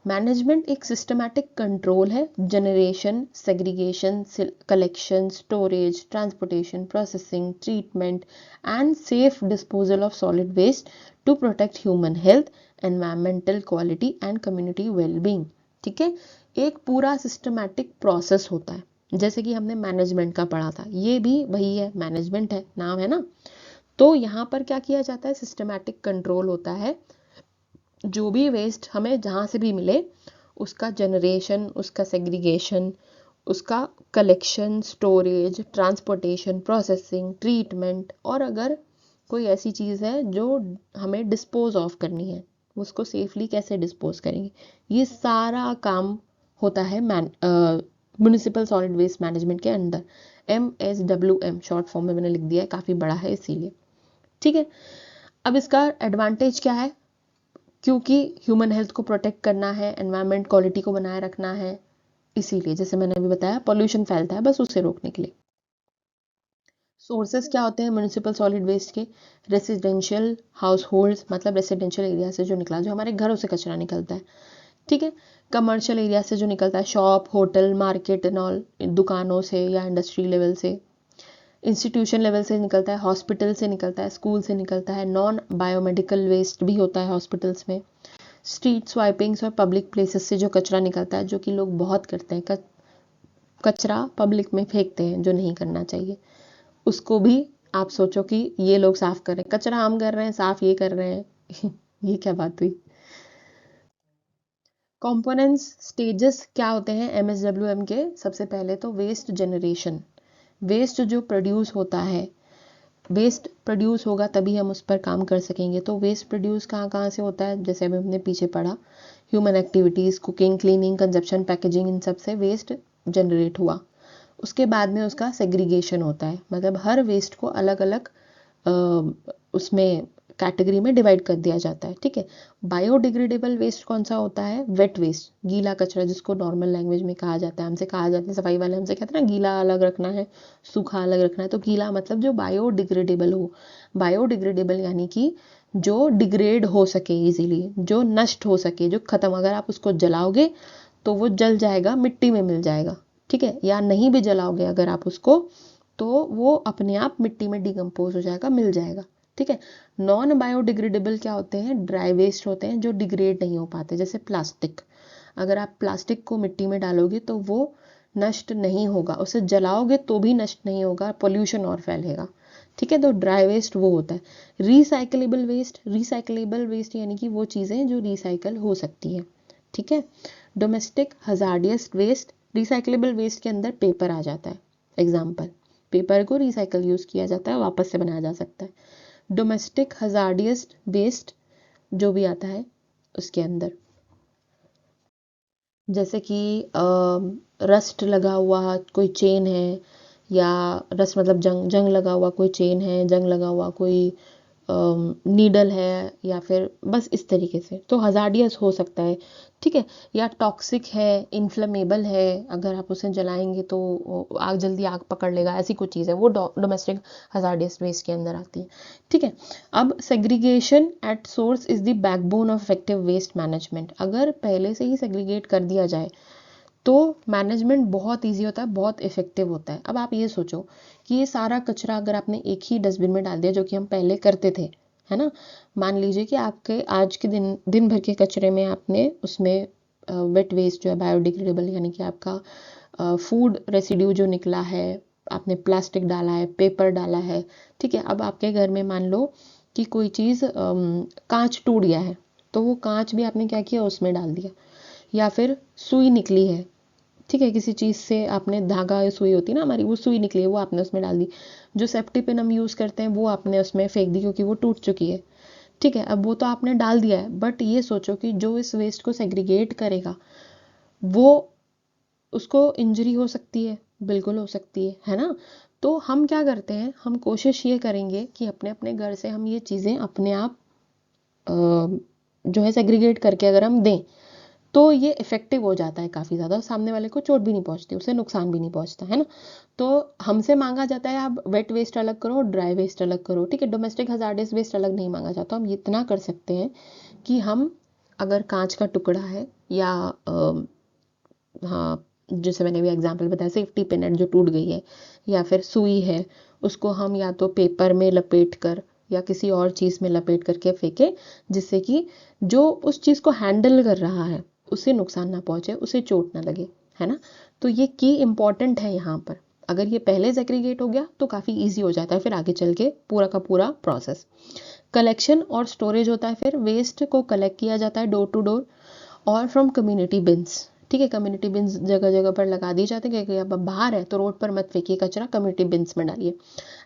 मैनेजमेंट एक सिस्टमैटिक कंट्रोल है, generation, segregation, collection, storage, transportation, processing, treatment and safe disposal of solid waste to protect human health, environmental quality and community wellbeing, ठीक है। एक पूरा सिस्टमैटिक प्रोसेस होता है, जैसे कि हमने मैनेजमेंट का पढ़ा था, ये भी वही है, मैनेजमेंट है, नाम है ना। तो यहाँ पर क्या किया जाता है, सिस्टमैटिक कंट्रोल होता है, जो भी वेस्ट हमें जहाँ से भी मिले उसका जनरेशन, उसका सेग्रीगेशन, उसका collection, storage, transportation, processing, treatment, और अगर कोई ऐसी चीज़ है जो हमें डिस्पोज ऑफ करनी है, उसको सेफली कैसे डिस्पोज करेंगे, ये सारा काम होता है म्युनिसिपल सॉलिड वेस्ट मैनेजमेंट के अंदर। MSWM शॉर्ट फॉर्म में मैंने लिख दिया है, काफ़ी बड़ा है इसीलिए, ठीक है। अब इसका एडवांटेज क्या है, क्योंकि ह्यूमन हेल्थ को प्रोटेक्ट करना है, एनवायरमेंट क्वालिटी को बनाए रखना है, इसीलिए जैसे मैंने अभी बताया पॉल्यूशन फैलता है बस उसे रोकने के लिए। सोर्सेज क्या होते हैं म्युनिसिपल सॉलिड वेस्ट के, रेसिडेंशियल हाउस होल्ड, मतलब रेसिडेंशियल एरिया से जो निकला, जो हमारे घरों से कचरा निकलता है, ठीक है। कमर्शियल एरिया से जो निकलता है, shop, hotel, market and all, दुकानों से या इंडस्ट्री लेवल से। इंस्टीट्यूशन लेवल से निकलता है, हॉस्पिटल से निकलता है, स्कूल से निकलता है, नॉन बायोमेडिकल वेस्ट भी होता है हॉस्पिटल्स में। स्ट्रीट स्वाइपिंग्स और पब्लिक प्लेसेस से जो कचरा निकलता है, जो कि लोग बहुत करते हैं, कचरा पब्लिक में फेंकते हैं जो नहीं करना चाहिए, उसको भी आप सोचो कि ये लोग साफ कर रहे हैं, कचरा हम कर रहे हैं, साफ ये कर रहे हैं ये क्या बात हुई। कंपोनेंट्स स्टेजेस क्या होते हैं MSWM के, सबसे पहले तो वेस्ट जनरेशन, वेस्ट जो प्रोड्यूस होता है, वेस्ट प्रोड्यूस होगा तभी हम उस पर काम कर सकेंगे। तो वेस्ट प्रोड्यूस कहाँ कहाँ से होता है, जैसे अभी हमने पीछे पढ़ा, human activities, cooking, cleaning, consumption, packaging, इन सब से वेस्ट जनरेट हुआ। उसके बाद में उसका सेग्रीगेशन होता है, मतलब हर वेस्ट को अलग अलग उसमें कैटेगरी में डिवाइड कर दिया जाता है, ठीक है। बायोडिग्रेडेबल वेस्ट कौन सा होता है, वेट वेस्ट, गीला कचरा, जिसको नॉर्मल लैंग्वेज में कहा जाता है, हमसे कहा जाता है, सफाई वाले हमसे कहते हैं ना गीला अलग रखना है, सूखा अलग रखना है। तो गीला मतलब जो बायोडिग्रेडेबल हो, बायोडिग्रेडेबल यानी कि जो डिग्रेड हो सके इजीली, जो नष्ट हो सके, जो खत्म, अगर आप उसको जलाओगे तो वो जल जाएगा, मिट्टी में मिल जाएगा, ठीक है, या नहीं भी जलाओगे अगर आप उसको तो वो अपने आप मिट्टी में डिकम्पोज हो जाएगा, मिल जाएगा, ठीक है। नॉन बायोडिग्रेडेबल क्या होते हैं, ड्राई वेस्ट होते हैं जो डिग्रेड नहीं हो पाते, जैसे प्लास्टिक, अगर आप प्लास्टिक को मिट्टी में डालोगे तो वो नष्ट नहीं होगा, उसे जलाओगे तो भी नष्ट नहीं होगा, पोल्यूशन और फैलेगा, ठीक है। तो ड्राई वेस्ट वो होता है। रिसाइकलेबल वेस्ट, रिसाइकलेबल वेस्ट यानी कि वो चीज़ें जो रिसाइकल हो सकती है, ठीक है। Domestic hazardous waste, recyclable waste के अंदर पेपर आ जाता है, एग्जाम्पल, पेपर को रिसाइकल यूज़ किया जाता है, वापस से बनाया जा सकता है। डोमेस्टिक हजार्डियस वेस्ट जो भी आता है उसके अंदर, जैसे कि रस्ट लगा हुआ कोई चेन है, या रस्ट मतलब जंग जंग लगा हुआ कोई चेन है, जंग लगा हुआ कोई नीडल है, या फिर बस इस तरीके से, तो हजार्डियस हो सकता है। ठीक है, या टॉक्सिक है, इन्फ्लेमेबल है, अगर आप उसे जलाएंगे तो आग जल्दी आग पकड़ लेगा, ऐसी कोई चीज़ है, वो डोमेस्टिक हजार्डियस वेस्ट के अंदर आती है। ठीक है, अब segregation at source is the backbone of effective waste management. अगर पहले से ही सेग्रीगेट कर दिया जाए तो मैनेजमेंट बहुत इजी होता है, बहुत इफेक्टिव होता है। अब आप ये सोचो कि ये सारा कचरा अगर आपने एक ही डस्टबिन में डाल दिया, जो कि हम पहले करते थे, है ना। मान लीजिए कि आपके आज के दिन दिन भर के कचरे में आपने उसमें वेट वेस्ट जो है बायोडिग्रेडेबल, यानी कि आपका फूड रेसिड्यू जो निकला है, आपने प्लास्टिक डाला है, पेपर डाला है। ठीक है, अब आपके घर में मान लो कि कोई चीज़ कांच टूट गया है, तो वो कांच भी आपने क्या किया, उसमें डाल दिया। या फिर सुई निकली है, ठीक है, किसी चीज़ से आपने धागा, सुई होती है ना हमारी, वो सुई निकली है, वो आपने उसमें डाल दी। जो सेफ्टी पिन हम यूज़ करते हैं वो आपने उसमें फेंक दी क्योंकि वो टूट चुकी है। ठीक है, अब वो तो आपने डाल दिया है, बट ये सोचो कि जो इस वेस्ट को सेग्रीगेट करेगा, वो उसको इंजरी हो सकती है, बिल्कुल हो सकती है ना। तो हम क्या करते हैं, हम कोशिश ये करेंगे कि अपने अपने घर से हम ये चीज़ें अपने आप जो है सेग्रीगेट करके अगर हम दें, तो ये इफेक्टिव हो जाता है काफ़ी ज़्यादा, सामने वाले को चोट भी नहीं पहुंचती, उसे नुकसान भी नहीं पहुंचता, है ना। तो हमसे मांगा जाता है आप वेट वेस्ट अलग करो, ड्राई वेस्ट अलग करो। ठीक है, डोमेस्टिक हजार्डियस वेस्ट अलग नहीं मांगा जाता। हम इतना कर सकते हैं कि हम अगर कांच का टुकड़ा है, या हाँ, जैसे मैंने भी एग्जांपल बताया, सेफ्टी पिन जो टूट गई है, या फिर सुई है, उसको हम या तो पेपर में लपेट कर या किसी और चीज़ में लपेट करके फेंके, जिससे कि जो उस चीज़ को हैंडल कर रहा है उसे नुकसान ना पहुंचे, उसे चोट ना लगे, है ना। तो ये की इम्पॉर्टेंट है यहाँ पर। अगर ये पहले सेग्रीगेट हो गया तो काफ़ी ईजी हो जाता है फिर आगे चल के पूरा का पूरा प्रोसेस। कलेक्शन और स्टोरेज होता है, फिर वेस्ट को कलेक्ट किया जाता है डोर टू डोर और फ्रॉम कम्युनिटी बिन्स। ठीक है, कम्युनिटी बिन्स जगह जगह पर लगा दी जाती है, क्योंकि अब बाहर है तो रोड पर मत फेंकिए कचरा, कम्युनिटी बिन्स में डालिए।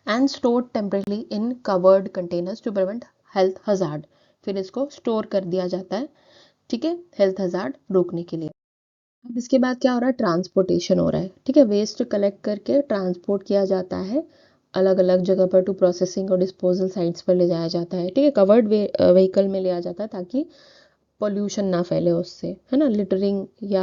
And stored temporarily in covered containers to prevent health hazard. फिर इसको स्टोर कर दिया जाता है, ठीक है, हेल्थ हजार्ड रोकने के लिए। अब इसके बाद क्या हो रहा है, ट्रांसपोर्टेशन हो रहा है। ठीक है, वेस्ट कलेक्ट करके ट्रांसपोर्ट किया जाता है अलग अलग जगह पर, टू प्रोसेसिंग और डिस्पोजल साइट्स पर ले जाया जाता है। ठीक है, कवर्ड व्हीकल में लिया जाता है ताकि पॉल्यूशन ना फैले उससे, है ना, लिटरिंग या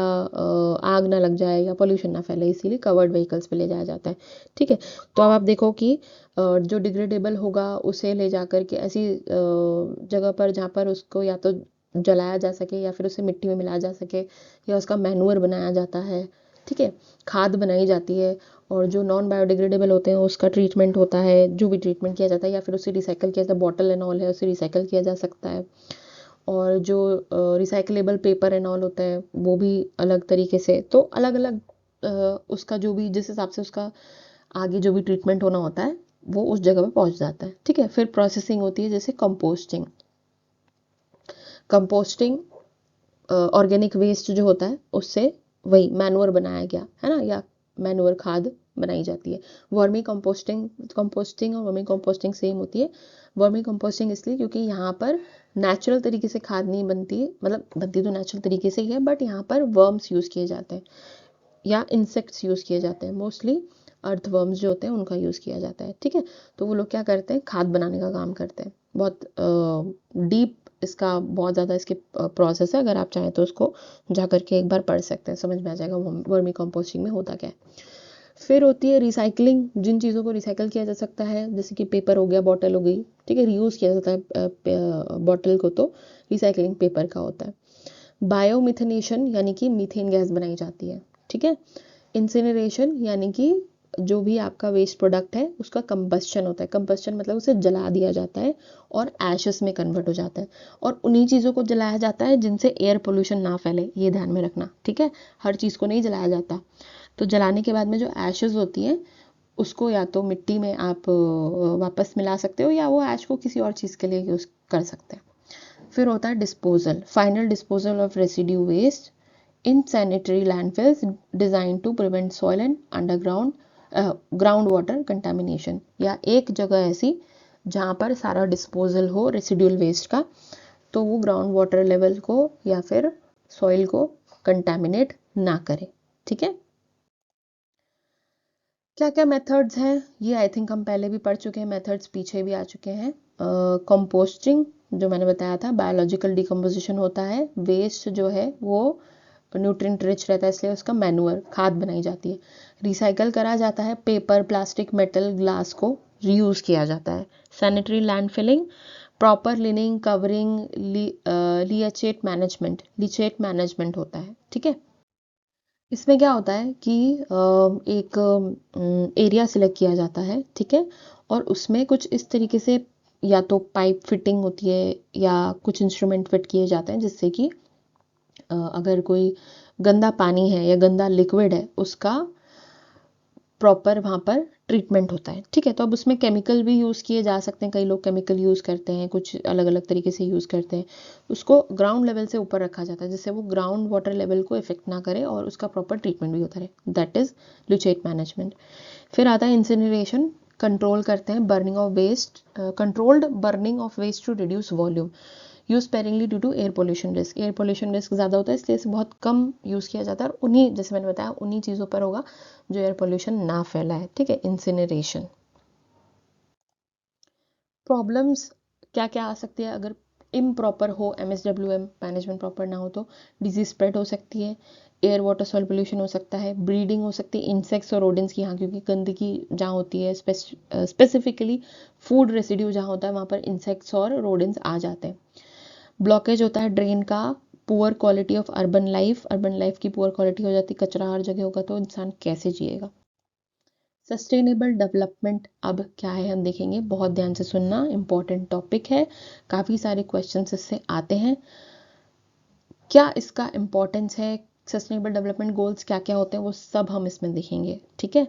आग ना लग जाए या पॉल्यूशन ना फैले, इसीलिए कवर्ड व्हीकल्स पे ले जाया जाता है। ठीक है, तो अब आप देखो कि जो डिग्रेडेबल होगा उसे ले जा कर के ऐसी जगह पर जहाँ पर उसको या तो जलाया जा सके, या फिर उसे मिट्टी में मिलाया जा सके, या उसका मैन्योर बनाया जाता है। ठीक है, खाद बनाई जाती है, और जो नॉन बायोडिग्रेडेबल होते हैं उसका ट्रीटमेंट होता है, जो भी ट्रीटमेंट किया जाता है, या फिर उसे रिसाइकल किया जाता है, बॉटल एंड ऑल है उसे रिसाइकल किया जा सकता है। और जो रिसाइकलेबल पेपर एंड ऑल होता है वो भी अलग तरीके से, तो अलग अलग उसका जो भी जिस हिसाब से उसका आगे जो भी ट्रीटमेंट होना होता है वो उस जगह पे पहुंच जाता है। ठीक है, फिर प्रोसेसिंग होती है, जैसे कंपोस्टिंग। कंपोस्टिंग ऑर्गेनिक वेस्ट जो होता है उससे वही मैनुअर बनाया गया, है ना, या मैनुअर खाद बनाई जाती है। वर्मी कंपोस्टिंग, कंपोस्टिंग और वर्मी कंपोस्टिंग सेम होती है। वर्मी कंपोस्टिंग इसलिए क्योंकि यहाँ पर नेचुरल तरीके से खाद नहीं बनती, मतलब बनती तो नेचुरल तरीके से ही है, बट यहाँ पर वर्म्स यूज़ किए जाते हैं या इंसेक्ट्स यूज़ किए जाते हैं, मोस्टली अर्थवर्म्स जो होते हैं उनका यूज़ किया जाता है। ठीक है, तो वो लोग क्या करते हैं, खाद बनाने का काम करते हैं। बहुत डीप इसका बहुत ज़्यादा इसके प्रोसेस है, अगर आप चाहें तो उसको जा करके एक बार पढ़ सकते हैं, समझ में आ जाएगा वर्मी कंपोस्टिंग में होता क्या है। फिर होती है रिसाइकलिंग, जिन चीज़ों को रिसाइकल किया जा सकता है, जैसे कि पेपर हो गया, बॉटल हो गई। ठीक है, रीयूज़ किया जाता है बॉटल को, तो रिसाइकलिंग पेपर का होता है। बायोमिथेनेशन यानी कि मीथेन गैस बनाई जाती है। ठीक है, इंसिनरेशन यानी कि जो भी आपका वेस्ट प्रोडक्ट है उसका कंबस्शन होता है। कंबस्शन मतलब उसे जला दिया जाता है और एशेस में कन्वर्ट हो जाता है, और उन्हीं चीज़ों को जलाया जाता है जिनसे एयर पोल्यूशन ना फैले, ये ध्यान में रखना। ठीक है, हर चीज़ को नहीं जलाया जाता। तो जलाने के बाद में जो एशेस होती हैं उसको या तो मिट्टी में आप वापस मिला सकते हो, या वो ऐश को किसी और चीज़ के लिए यूज़ कर सकते हैं। फिर होता है disposal, final disposal of residue waste in sanitary landfills design to prevent soil and underground ground water contamination, या एक जगह ऐसी जहाँ पर सारा डिस्पोजल हो रेसिड्यूल वेस्ट का, तो वो ग्राउंड वाटर लेवल को या फिर सॉइल को कंटेमिनेट ना करे। ठीक है, क्या क्या मेथड्स हैं, ये आई थिंक हम पहले भी पढ़ चुके हैं, मेथड्स पीछे भी आ चुके हैं। कंपोस्टिंग जो मैंने बताया था, बायोलॉजिकल डिकम्पोजिशन होता है, वेस्ट जो है वो न्यूट्रिएंट रिच रहता है इसलिए उसका मैन्योर खाद बनाई जाती है। रिसाइकल करा जाता है, पेपर प्लास्टिक मेटल ग्लास को रीयूज किया जाता है। Sanitary landfilling, proper lining covering, leachate management होता है। ठीक है, इसमें क्या होता है कि एक एरिया सिलेक्ट किया जाता है, ठीक है, और उसमें कुछ इस तरीके से या तो पाइप फिटिंग होती है या कुछ इंस्ट्रूमेंट फिट किए जाते हैं जिससे कि अगर कोई गंदा पानी है या गंदा लिक्विड है उसका प्रॉपर वहाँ पर ट्रीटमेंट होता है। ठीक है, तो अब उसमें केमिकल भी यूज़ किए जा सकते हैं, कई लोग केमिकल यूज़ करते हैं, कुछ अलग अलग तरीके से यूज़ करते हैं। उसको ग्राउंड लेवल से ऊपर रखा जाता है जिससे वो ग्राउंड वाटर लेवल को इफेक्ट ना करे और उसका प्रॉपर ट्रीटमेंट भी होता रहे। That is leachate management. फिर आता है इंसिनरेशन, कंट्रोल करते हैं burning of waste, controlled burning of waste to reduce volume, use sparingly due to air pollution risk. Air pollution risk ज़्यादा होता है इसलिए इसे बहुत कम यूज़ किया जाता है, और उन्हीं जैसे मैंने बताया उन्हीं चीज़ों पर होगा जो एयर पोल्यूशन ना फैलाए। ठीक है, इंसिनरेशन। प्रॉब्लम्स क्या क्या आ सकती है अगर इम्प्रॉपर हो, MSWM मैनेजमेंट प्रॉपर ना हो तो डिजीज स्प्रेड हो सकती है, एयर वाटर सॉइल पोल्यूशन हो सकता है, ब्रीडिंग हो सकती है इंसेक्ट्स और रोडेंट्स की, यहाँ क्योंकि गंदगी जहाँ होती है स्पेसिफिकली फूड रेसिड्यू जहाँ होता है वहाँ पर इंसेक्ट्स और रोडेंट्स आ जाते हैं। ब्लॉकेज होता है ड्रेन का, poor quality of urban life की पुअर क्वालिटी हो जाती है, कचरा हर जगह होगा तो इंसान कैसे जिएगा। सस्टेनेबल डेवलपमेंट अब क्या है हम देखेंगे, बहुत ध्यान से सुनना, इंपॉर्टेंट टॉपिक है, काफ़ी सारे क्वेश्चंस इससे आते हैं। क्या इसका इंपॉर्टेंस है, सस्टेनेबल डेवलपमेंट गोल्स क्या क्या होते हैं, वो सब हम इसमें देखेंगे। ठीक है,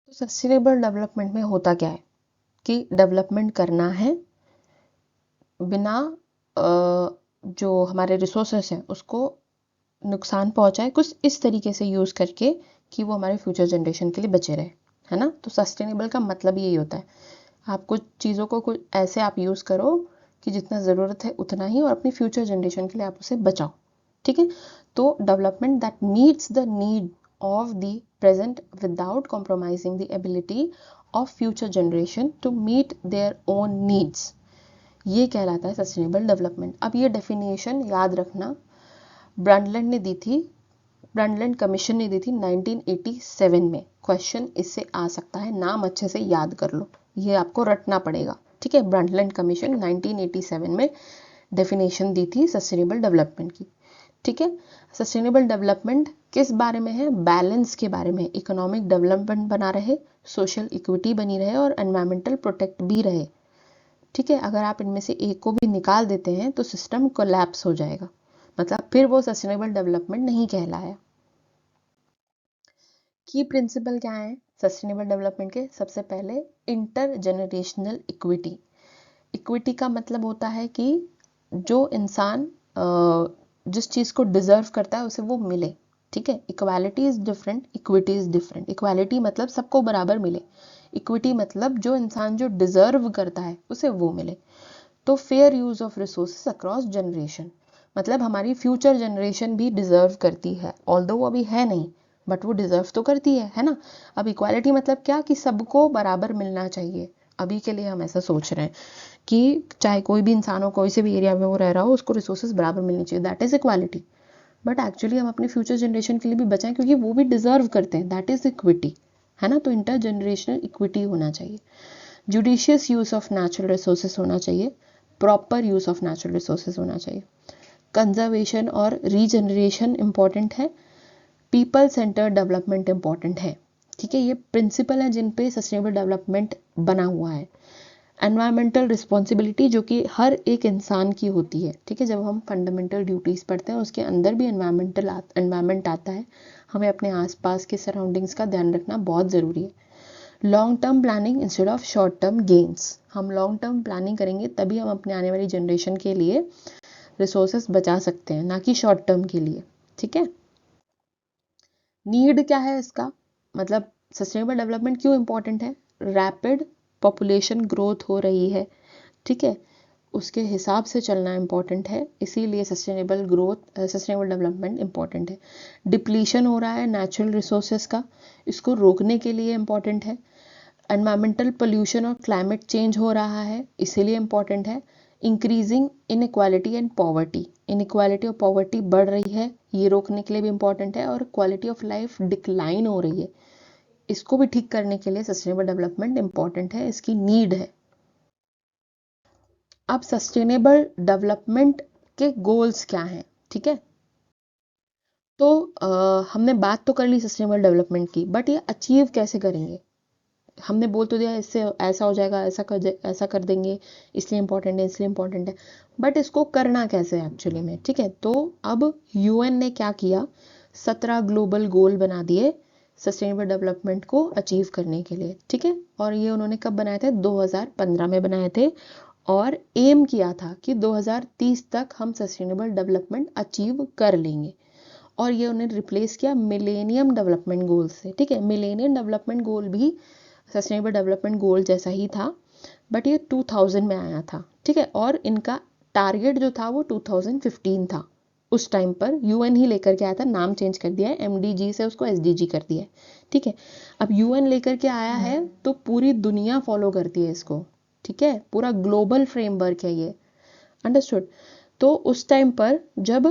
तो सस्टेनेबल डेवलपमेंट में होता क्या है कि डेवलपमेंट करना है बिना जो हमारे रिसोर्सेस हैं उसको नुकसान पहुंचाए, कुछ इस तरीके से यूज़ करके कि वो हमारे फ्यूचर जनरेशन के लिए बचे रहे, है ना। तो सस्टेनेबल का मतलब यही होता है, आप कुछ चीज़ों को कुछ ऐसे आप यूज़ करो कि जितना ज़रूरत है उतना ही, और अपनी फ्यूचर जनरेशन के लिए आप उसे बचाओ। ठीक है, तो development that meets the need of the present without compromising the ability of future generation to meet their own needs, ये कहलाता है सस्टेनेबल डेवलपमेंट। अब ये डेफिनेशन याद रखना, ब्रंडलैंड ने दी थी, ब्रंडलैंड कमीशन ने दी थी 1987 में। क्वेश्चन इससे आ सकता है, नाम अच्छे से याद कर लो, ये आपको रटना पड़ेगा। ठीक है, ब्रंडलैंड कमीशन 1987 में डेफिनेशन दी थी सस्टेनेबल डेवलपमेंट की। ठीक है, सस्टेनेबल डेवलपमेंट किस बारे में है, बैलेंस के बारे में, इकोनॉमिक डेवलपमेंट बना रहे, सोशल इक्विटी बनी रहे और एनवायरमेंटल प्रोटेक्ट भी रहे। ठीक है, अगर आप इनमें से एक को भी निकाल देते हैं तो सिस्टम कोलैप्स हो जाएगा, मतलब फिर वो सस्टेनेबल डेवलपमेंट नहीं कहलाया। की प्रिंसिपल क्या है सस्टेनेबल डेवलपमेंट के, सबसे पहले इंटर जनरेशनल इक्विटी। इक्विटी का मतलब होता है कि जो इंसान जिस चीज़ को डिजर्व करता है उसे वो मिले। ठीक है, equality is different, equity is different. Equality मतलब सबको बराबर मिले, इक्विटी मतलब जो इंसान जो डिजर्व करता है उसे वो मिले। तो fair use of resources across generation, मतलब हमारी फ्यूचर जनरेशन भी डिजर्व करती है, ऑल्दो वो अभी है नहीं बट वो डिजर्व तो करती है ना। अब इक्वालिटी मतलब क्या कि सबको बराबर मिलना चाहिए, अभी के लिए हम ऐसा सोच रहे हैं कि चाहे कोई भी इंसान हो, कोई से भी एरिया में वो रह रहा हो, उसको रिसोर्सेज बराबर मिलनी चाहिए, that is equality. But actually हम अपने फ्यूचर जनरेशन के लिए भी बचाएं क्योंकि वो भी डिजर्व करते हैं, दैट इज इक्विटी, है ना। तो इंटर जनरेशनल इक्विटी होना चाहिए। Judicious use of natural resources होना चाहिए, proper use of natural resources होना चाहिए। कंजर्वेशन और रीजनरेशन इंपॉर्टेंट है, पीपल सेंटर्ड डेवलपमेंट इंपॉर्टेंट है। ठीक है, ये प्रिंसिपल है जिन पे सस्टेनेबल डेवलपमेंट बना हुआ है। एनवायरमेंटल रिस्पॉन्सिबिलिटी जो कि हर एक इंसान की होती है। ठीक है, जब हम फंडामेंटल ड्यूटीज़ पढ़ते हैं उसके अंदर भी एनवायरमेंट आता है, हमें अपने आसपास के सराउंडिंग्स का ध्यान रखना बहुत ज़रूरी है। Long term planning instead of short term gains, हम लॉन्ग टर्म प्लानिंग करेंगे तभी हम अपने आने वाली जनरेशन के लिए रिसोर्सेस बचा सकते हैं, ना कि शॉर्ट टर्म के लिए। ठीक है, नीड क्या है इसका, मतलब सस्टेनेबल डेवलपमेंट क्यों इंपॉर्टेंट है, रैपिड पॉपुलेशन ग्रोथ हो रही है। ठीक है, उसके हिसाब से चलना इम्पॉर्टेंट है, इसीलिए सस्टेनेबल डेवलपमेंट इम्पॉर्टेंट है। डिप्लीशन हो रहा है नेचुरल रिसोर्सेज का, इसको रोकने के लिए इम्पॉर्टेंट है। एनवायरमेंटल पोल्यूशन और क्लाइमेट चेंज हो रहा है, इसीलिए इम्पॉर्टेंट है। Increasing inequality and poverty, inequality और पॉवर्टी बढ़ रही है, ये रोकने के लिए भी इम्पॉर्टेंट है। और क्वालिटी ऑफ लाइफ डिक्लाइन हो रही है, इसको भी ठीक करने के लिए सस्टेनेबल डेवलपमेंट इम्पॉर्टेंट है, इसकी नीड है। अब सस्टेनेबल डेवलपमेंट के गोल्स क्या हैं, ठीक है। तो हमने बात तो कर ली सस्टेनेबल डेवलपमेंट की, बट ये अचीव कैसे करेंगे। हमने बोल तो दिया इससे ऐसा हो जाएगा, ऐसा कर देंगे, इसलिए इम्पोर्टेंट है, इसलिए इम्पोर्टेंट है, बट इसको करना कैसे एक्चुअली में, ठीक है। तो अब यूएन ने क्या किया, 17 ग्लोबल गोल बना दिए सस्टेनेबल डेवलपमेंट को अचीव करने के लिए, ठीक है। और ये उन्होंने कब बनाए थे, 2015 में बनाए थे। और एम किया था कि 2030 तक हम सस्टेनेबल डेवलपमेंट अचीव कर लेंगे। और ये उन्होंने रिप्लेस किया मिलेनियम डेवलपमेंट गोल से, ठीक है। मिलेनियम डेवलपमेंट गोल भी सस्टेनेबल डेवलपमेंट गोल जैसा ही था, बट ये 2000 में आया था, ठीक है। और इनका टारगेट जो था वो 2015 था। उस टाइम पर यूएन ही लेकर के आया था, नाम चेंज कर दिया है, एमडीजी से उसको एसडीजी कर दिया है, ठीक है। अब यूएन लेकर के आया है तो पूरी दुनिया फॉलो करती है इसको, ठीक है। पूरा ग्लोबल फ्रेमवर्क है ये, अंडरस्टूड। तो उस टाइम पर जब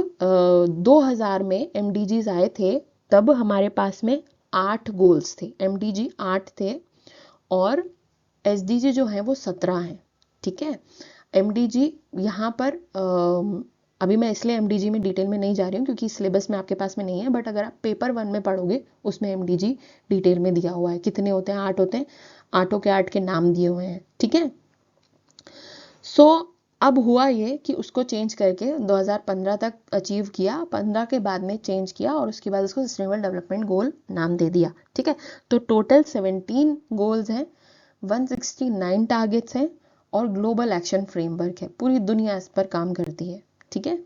2000 में एमडीजीज आए थे, तब हमारे पास में 8 गोल्स थे, एमडीजी 8 थे और एसडीजी जो है वो 17 हैं, ठीक है। एमडीजी यहाँ पर अभी मैं इसलिए एमडीजी में डिटेल में नहीं जा रही हूँ क्योंकि सिलेबस में आपके पास में नहीं है, बट अगर आप पेपर 1 में पढ़ोगे उसमें एमडीजी डिटेल में दिया हुआ है, कितने होते हैं, 8 होते हैं, 8 के 8 के नाम दिए हुए हैं, ठीक है। सो अब हुआ ये कि उसको चेंज करके 2015 तक अचीव किया, 15 के बाद में चेंज किया और उसके बाद उसको सस्टेनेबल डेवलपमेंट गोल नाम दे दिया, ठीक है। तो टोटल 17 गोल्स हैं, 169 टारगेट्स हैं और ग्लोबल एक्शन फ्रेमवर्क है, पूरी दुनिया इस पर काम करती है, ठीक है।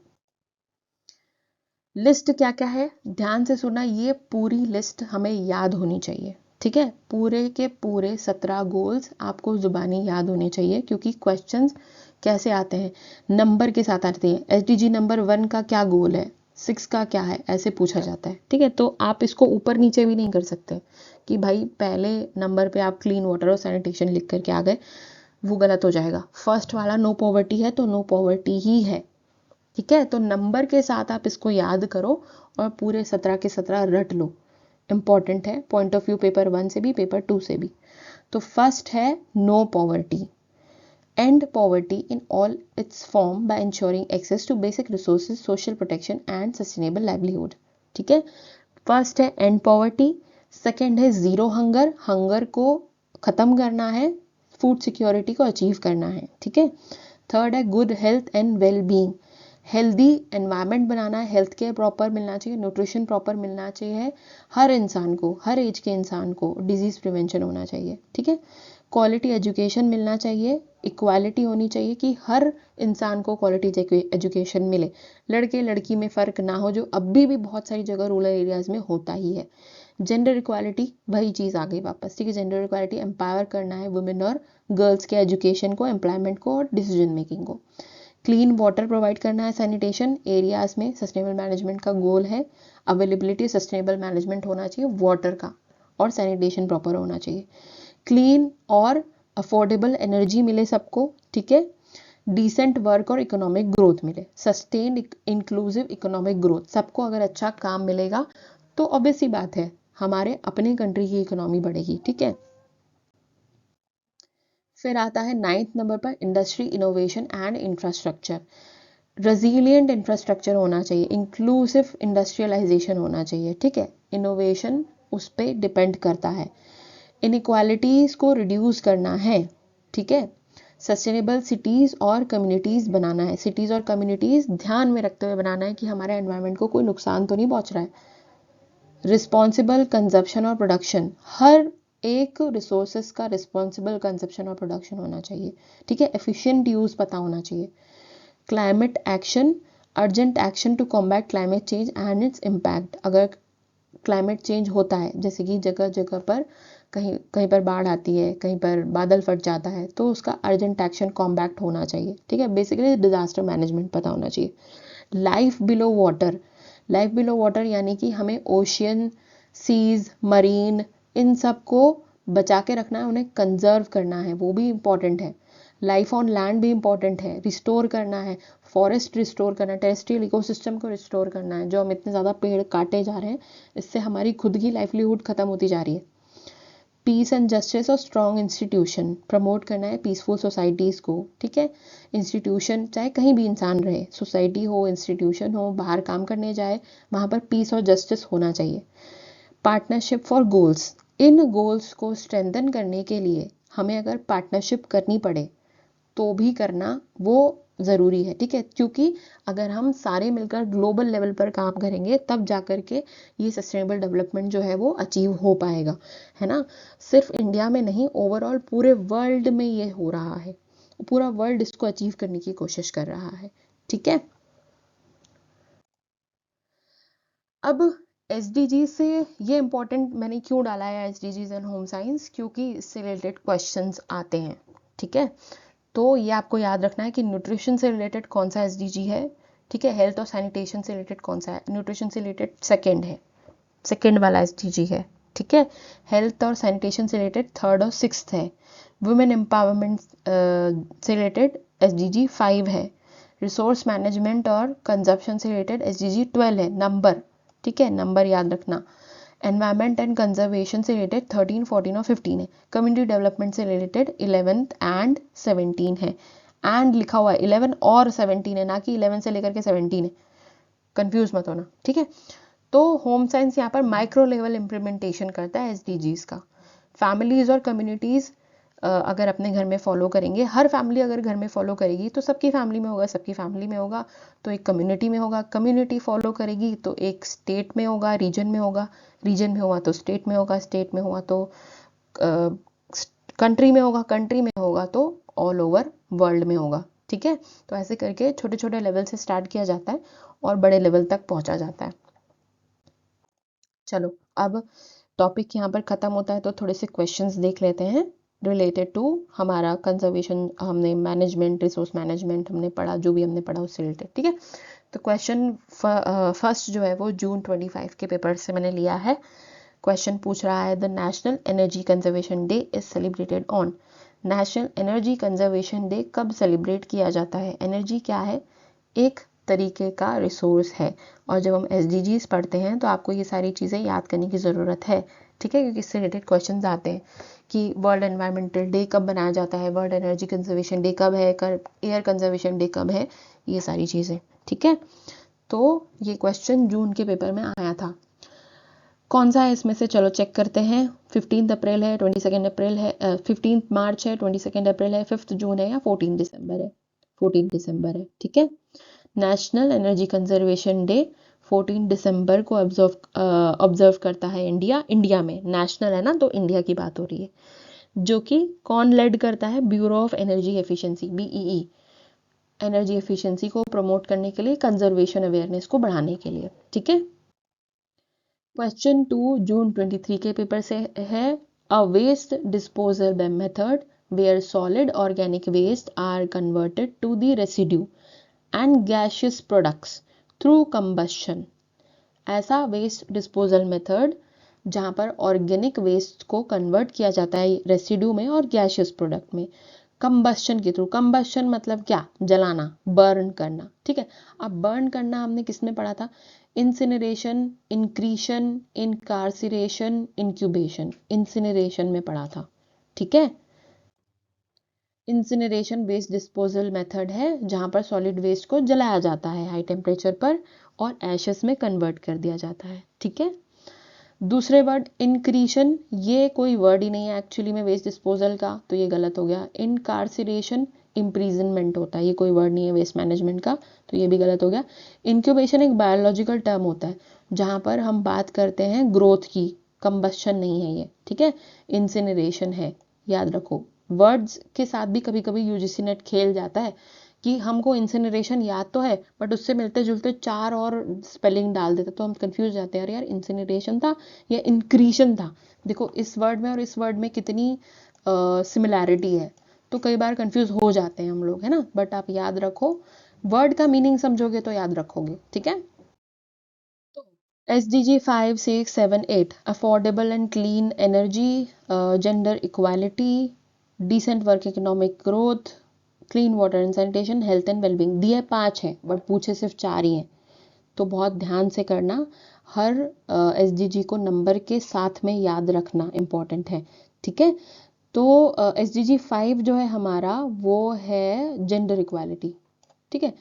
लिस्ट क्या क्या है, ध्यान से सुना, ये पूरी लिस्ट हमें याद होनी चाहिए, ठीक है। पूरे के पूरे 17 गोल्स आपको जुबानी याद होने चाहिए, क्योंकि क्वेश्चंस कैसे आते हैं, नंबर के साथ आते हैं। एसडीजी नंबर 1 का क्या गोल है, 6 का क्या है, ऐसे पूछा जाता है, ठीक है। तो आप इसको ऊपर नीचे भी नहीं कर सकते कि भाई पहले नंबर पे आप क्लीन वाटर और सैनिटेशन लिख करके आ गए, वो गलत हो जाएगा। फर्स्ट वाला नो पॉवर्टी है तो नो पॉवर्टी ही है, ठीक है। तो नंबर के साथ आप इसको याद करो और पूरे 17 के 17 रट लो, इंपॉर्टेंट है पॉइंट ऑफ व्यू पेपर 1 से भी, पेपर 2 से भी। तो फर्स्ट है no poverty, end poverty in all its form by ensuring access to basic resources, social protection and sustainable livelihood, ठीक है। फर्स्ट है end poverty, सेकेंड है जीरो हंगर, हंगर को खत्म करना है, फूड सिक्योरिटी को अचीव करना है, ठीक है। थर्ड है good health and well being, healthy environment बनाना है, हेल्थ केयर प्रॉपर मिलना चाहिए, न्यूट्रिशन प्रॉपर मिलना चाहिए हर इंसान को, हर एज के इंसान को, डिजीज प्रिवेंशन होना चाहिए, ठीक है। क्वालिटी एजुकेशन मिलना चाहिए, इक्वालिटी होनी चाहिए कि हर इंसान को क्वालिटी एजुकेशन मिले, लड़के लड़की में फ़र्क ना हो, जो अभी भी बहुत सारी जगह रूरल एरियाज़ में होता ही है। जेंडर इक्वालिटी, वही चीज़ आ गई वापस, ठीक है। जेंडर इक्वालिटी एम्पावर करना है वुमेन और गर्ल्स के एजुकेशन को, एम्प्लॉयमेंट को और डिसीजन मेकिंग को। क्लीन वाटर प्रोवाइड करना है, सैनिटेशन एरियाज में सस्टेनेबल मैनेजमेंट का गोल है। अवेलेबिलिटी सस्टेनेबल मैनेजमेंट होना चाहिए वाटर का, और सैनिटेशन प्रॉपर होना चाहिए। क्लीन और अफोर्डेबल एनर्जी मिले सबको, ठीक है। डिसेंट वर्क और इकोनॉमिक ग्रोथ मिले, सस्टेन्ड इंक्लूसिव इकोनॉमिक ग्रोथ, सबको अगर अच्छा काम मिलेगा तो ऑब्वियस सी बात है हमारे अपने कंट्री की इकोनॉमी बढ़ेगी, ठीक है। फिर आता है 9th नंबर पर industry innovation and infrastructure, resilient infrastructure होना चाहिए, इंक्लूसिव इंडस्ट्रियलाइजेशन होना चाहिए, ठीक है। इनोवेशन उस पर डिपेंड करता है। इनइक्वालिटीज़ को रिड्यूस करना है, ठीक है। सस्टेनेबल सिटीज़ और कम्युनिटीज़ बनाना है, सिटीज़ और कम्युनिटीज़ ध्यान में रखते हुए बनाना है कि हमारे एनवायरनमेंट को कोई नुकसान तो नहीं पहुंच रहा है। रिस्पॉन्सिबल कंजप्शन और प्रोडक्शन, हर एक रिसोर्सेज का रिस्पॉन्सिबल कंजप्शन और प्रोडक्शन होना चाहिए, ठीक है। एफिशिएंट यूज़ पता होना चाहिए। Climate action, urgent action to combat climate change and its impact, अगर क्लाइमेट चेंज होता है, जैसे कि जगह जगह पर कहीं कहीं पर बाढ़ आती है, कहीं पर बादल फट जाता है, तो उसका अर्जेंट एक्शन कॉम्बैक्ट होना चाहिए। ठीक है, बेसिकली डिजास्टर मैनेजमेंट पता होना चाहिए। Life below water, life below water यानी कि हमें ओशियन, सीज, मरीन, इन सब को बचा के रखना है, उन्हें कंजर्व करना है, वो भी इम्पॉर्टेंट है। लाइफ ऑन लैंड भी इम्पॉर्टेंट है, रिस्टोर करना है, फॉरेस्ट रिस्टोर करना है, टेरेस्ट्रियल इकोसिस्टम को रिस्टोर करना है। जो हम इतने ज़्यादा पेड़ काटे जा रहे हैं, इससे हमारी खुद की लाइवलीहुड खत्म होती जा रही है। पीस एंड जस्टिस और स्ट्रॉन्ग इंस्टीट्यूशन, प्रमोट करना है पीसफुल सोसाइटीज़ को। ठीक है, इंस्टीट्यूशन चाहे कहीं भी इंसान रहे, सोसाइटी हो, इंस्टीट्यूशन हो, बाहर काम करने जाए, वहाँ पर पीस और जस्टिस होना चाहिए। Partnership for goals, in goals को स्ट्रेंथन करने के लिए हमें अगर पार्टनरशिप करनी पड़े तो भी करना वो ज़रूरी है। ठीक है, क्योंकि अगर हम सारे मिलकर ग्लोबल लेवल पर काम करेंगे तब जाकर के ये सस्टेनेबल डेवलपमेंट जो है वो अचीव हो पाएगा, है ना। सिर्फ इंडिया में नहीं, ओवरऑल पूरे वर्ल्ड में ये हो रहा है, पूरा वर्ल्ड इसको अचीव करने की कोशिश कर रहा है। ठीक है, अब एसडीजी से ये इम्पोर्टेंट मैंने क्यों डाला है एसडीजीज एंड होम साइंस, क्योंकि इससे रिलेटेड क्वेश्चंस आते हैं। ठीक है, तो ये आपको याद रखना है कि न्यूट्रिशन से रिलेटेड कौन सा एसडीजी है। ठीक है, हेल्थ और सैनिटेशन से रिलेटेड कौन सा है, न्यूट्रिशन से रिलेटेड सेकंड है, सेकंड वाला एसडीजी है। ठीक है, हेल्थ और सैनिटेशन से रिलेटेड थर्ड और सिक्स्थ है। वुमेन एम्पावरमेंट से रिलेटेड एसडीजी 5 है। रिसोर्स मैनेजमेंट और कंजप्शन से रिलेटेड एसडीजी 12 है, नंबर। ठीक है, नंबर याद रखना। एनवायरमेंट एंड कंजर्वेशन से रिलेटेड 13, 14 और 15 है। कम्युनिटी डेवलपमेंट से रिलेटेड 11th एंड 17 है। एंड लिखा हुआ है, 11 और 17 है, ना कि 11 से लेकर के 17 है, कंफ्यूज मत होना। ठीक है, तो होम साइंस यहाँ पर माइक्रो लेवल इम्प्लीमेंटेशन करता है एसडीजीज का। फैमिलीज और कम्युनिटीज अगर अपने घर में फॉलो करेंगे, हर फैमिली अगर घर में फॉलो करेगी तो सबकी फैमिली में होगा, सबकी फैमिली में होगा तो एक कम्युनिटी में होगा, कम्युनिटी फॉलो करेगी तो एक स्टेट में होगा, रीजन में होगा, रीजन में हुआ तो स्टेट में होगा, स्टेट में हुआ तो कंट्री में होगा, कंट्री में होगा तो ऑल ओवर वर्ल्ड में होगा। ठीक है, तो ऐसे करके छोटे छोटे लेवल से स्टार्ट किया जाता है और बड़े लेवल तक पहुंचा जाता है। चलो, अब टॉपिक यहाँ पर ख़त्म होता है तो थोड़े से क्वेश्चंस देख लेते हैं रिलेटेड टू हमारा कंजर्वेशन, हमने मैनेजमेंट, रिसोर्स मैनेजमेंट हमने पढ़ा, जो भी हमने पढ़ा उससे रिलेटेड। ठीक है, तो क्वेश्चन फर्स्ट जो है वो जून 25 के पेपर से मैंने लिया है। क्वेश्चन पूछ रहा है, the national energy conservation day is celebrated on. National energy conservation day कब सेलिब्रेट किया जाता है। एनर्जी क्या है, एक तरीके का रिसोर्स है, और जब हम एसडीजीज पढ़ते हैं तो आपको ये सारी चीज़ें याद करने की ज़रूरत है। ठीक है, क्योंकि इससे रिलेटेड क्वेश्चंस आते हैं कि वर्ल्ड एनवायरमेंटल डे कब बनाया जाता है, वर्ल्ड एनर्जी कंजर्वेशन डे कब है, एयर कंजर्वेशन डे कब है, ये सारी चीज़ें। ठीक है, तो ये क्वेश्चन जून के पेपर में आया था। कौन सा है इसमें से, चलो चेक करते हैं। 15 अप्रैल है, 22 अप्रैल है, 15 मार्च है, 22 अप्रैल है, 5 जून है, या 14 दिसंबर है। 14 दिसंबर है। ठीक है, नेशनल एनर्जी कंजर्वेशन डे 14 दिसंबर को ऑब्जर्व करता है इंडिया। इंडिया में नेशनल है ना, तो इंडिया की बात हो रही है। जो कि कौन लेड करता है, bureau of energy efficiency, BEE, energy efficiency को प्रमोट करने के लिए, कंजर्वेशन अवेयरनेस को बढ़ाने के लिए। ठीक है, क्वेश्चन 2 जून 23 के पेपर से है, a waste disposal method where solid organic waste are converted to the residue and gaseous products through combustion. ऐसा वेस्ट डिस्पोजल मेथड जहाँ पर ऑर्गेनिक वेस्ट को कन्वर्ट किया जाता है रेसिड्यू में और गैशियस प्रोडक्ट में, कंबशन के थ्रू। कंबशन मतलब क्या, जलाना, बर्न करना। ठीक है, अब बर्न करना हमने किस में पढ़ा था, इंसिनरेशन, इंक्रीशन, इनकार्सिरेशन, इंक्यूबेशन, इंसिनरेशन में पढ़ा था। ठीक है, इंसिनरेशन वेस्ट डिस्पोजल मेथड है जहाँ पर सॉलिड वेस्ट को जलाया जाता है हाई टेम्परेचर पर और एशेस में कन्वर्ट कर दिया जाता है। ठीक है, दूसरे वर्ड इनक्रीशन, ये कोई वर्ड ही नहीं है एक्चुअली में वेस्ट डिस्पोजल का, तो ये गलत हो गया। इनकार्सिरेशन इम्प्रीजनमेंट होता है, ये कोई वर्ड नहीं है वेस्ट मैनेजमेंट का, तो ये भी गलत हो गया। इंक्यूबेशन एक बायोलॉजिकल टर्म होता है जहाँ पर हम बात करते हैं ग्रोथ की, कंबशन नहीं है ये। ठीक है, इंसिनरेशन है, याद रखो। वर्ड्स के साथ भी कभी कभी यूजीसी नेट खेल जाता है कि हमको इंसिनरेशन याद तो है बट उससे मिलते जुलते 4 और स्पेलिंग डाल देते तो हम कंफ्यूज जाते हैं, अरे यार इंसिनरेशन था या इंक्रीशन था। देखो इस वर्ड में और इस वर्ड में कितनी सिमिलैरिटी है, तो कई बार कंफ्यूज हो जाते हैं हम लोग, है ना। बट आप याद रखो, वर्ड का मीनिंग समझोगे तो याद रखोगे, ठीक है। SDG 5, 6, 7, 8 affordable and clean energy, gender equality, decent work, economic growth, clean water and sanitation, health and well-being। दिए 5 हैं बट पूछे सिर्फ 4 ही हैं, तो बहुत ध्यान से करना। हर SDG को नंबर के साथ में याद रखना इम्पॉर्टेंट है, ठीक है। तो SDG 5 जो है हमारा वो है जेंडर इक्वालिटी, ठीक है।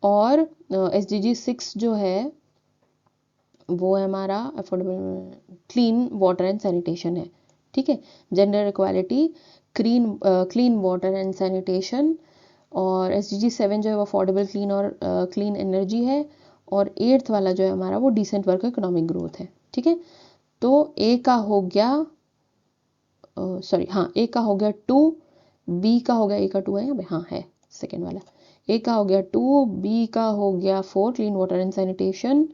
और SDG 6 जो है वो है हमारा affordable clean water and sanitation है, ठीक है। Gender equality, clean water and sanitation. और SDG 7 जो है वो अफोर्डेबल क्लीन और क्लीन एनर्जी है। और 8th वाला जो है हमारा वो डिसेंट वर्क इकोनॉमिक ग्रोथ है, ठीक है। तो ए का हो गया सॉरी हाँ, ए का हो गया 2, बी का हो गया, ए का 2 है यहाँ पे, हाँ है सेकेंड वाला। ए का हो गया 2, बी का हो गया 4 clean water and sanitation,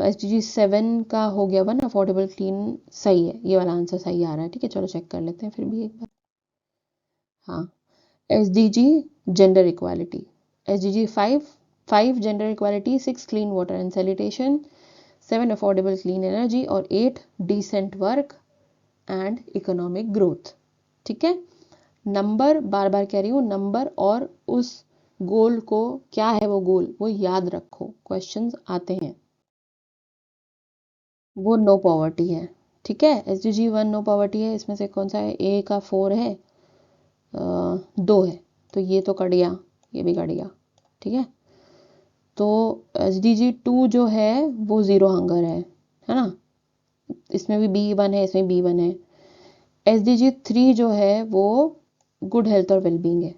SDG 7 का हो गया 1 अफोर्डेबल क्लीन। सही है, ये वाला आंसर सही आ रहा है, ठीक है। चलो चेक कर लेते हैं फिर भी एक बार। हाँ, SDG gender equality, SDG 5 gender equality, 6 clean water and sanitation, 7 affordable clean energy और 8 decent work and economic growth, ठीक है। नंबर बार बार कह रही हूँ, नंबर और उस गोल को, क्या है वो गोल, वो याद रखो, क्वेश्चंस आते हैं। वो नो पॉवर्टी है, ठीक है। SDG 1 नो पॉवर्टी है, इसमें से कौन सा है, ए का 4 है, 2 है, तो ये तो कट गया, ये भी कट गया, ठीक है। तो SDG 2 जो है वो जीरो हंगर है ना, इसमें भी B1 है, इसमें B1 है। SDG 3 जो है वो गुड हेल्थ और वेलबींग है।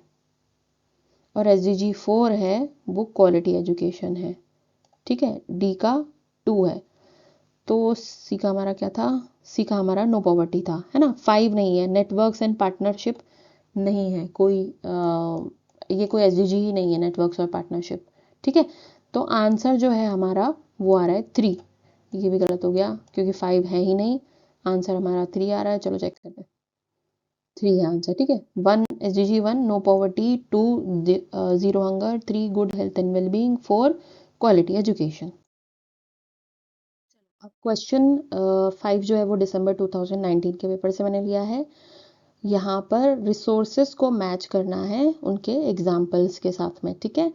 और SDG 4 है वो क्वालिटी एजुकेशन है, ठीक है। डी का 2 है, तो सी का हमारा क्या था, सी का हमारा नो पॉवर्टी था, है ना। 5 नहीं है, नेटवर्क्स एंड पार्टनरशिप नहीं है कोई, ये कोई SDG ही नहीं है, नेटवर्क्स और पार्टनरशिप, ठीक है। तो आंसर जो है हमारा वो आ रहा है 3। ये भी गलत हो गया क्योंकि 5 है ही नहीं, आंसर हमारा 3 आ रहा है। चलो चेक करते हैं, 3 है आंसर, ठीक है। 1 SDG 1 no poverty, 2 zero hunger, 3 good health and wellbeing, 4 quality education. अब क्वेश्चन 5 जो है वो दिसंबर 2019 के पेपर से मैंने लिया है। यहाँ पर रिसोर्सेस को मैच करना है उनके एग्जाम्पल्स के साथ में, ठीक है।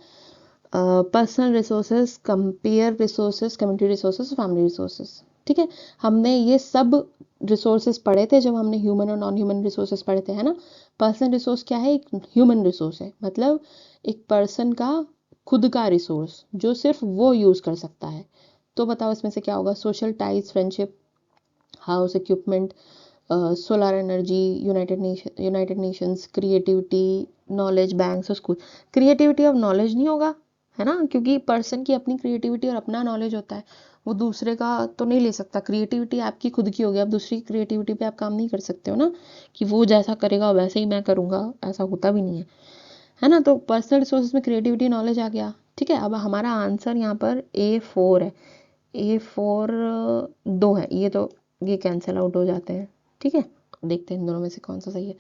Personal resources, compare resources, community resources, family resources, ठीक है। हमने ये सब रिसोर्सेस पढ़े थे जब हमने ह्यूमन और नॉन ह्यूमन रिसोर्सेस पढ़े थे, है ना। पर्सनल रिसोर्स क्या है, एक ह्यूमन रिसोर्स है, मतलब एक पर्सन का खुद का रिसोर्स जो सिर्फ वो यूज़ कर सकता है। तो बताओ इसमें से क्या होगा, social ties, friendship, house equipment, solar energy, United Nations, creativity, knowledge, banks और स्कूल। क्रिएटिविटी ऑफ नॉलेज नहीं होगा, है ना, क्योंकि पर्सन की अपनी क्रिएटिविटी और अपना नॉलेज होता है, वो दूसरे का तो नहीं ले सकता। क्रिएटिविटी आपकी खुद की होगी, आप दूसरी क्रिएटिविटी पे आप काम नहीं कर सकते हो ना, कि वो जैसा करेगा वैसे ही मैं करूँगा, ऐसा होता भी नहीं है ना। तो पर्सनल रिसोर्सेज में क्रिएटिविटी नॉलेज आ गया, ठीक है। अब हमारा आंसर यहाँ पर A4 है, A4 2 है, ये तो ये कैंसिल आउट हो जाते हैं, ठीक है। देखते हैं इन दोनों में से कौन सा सही है।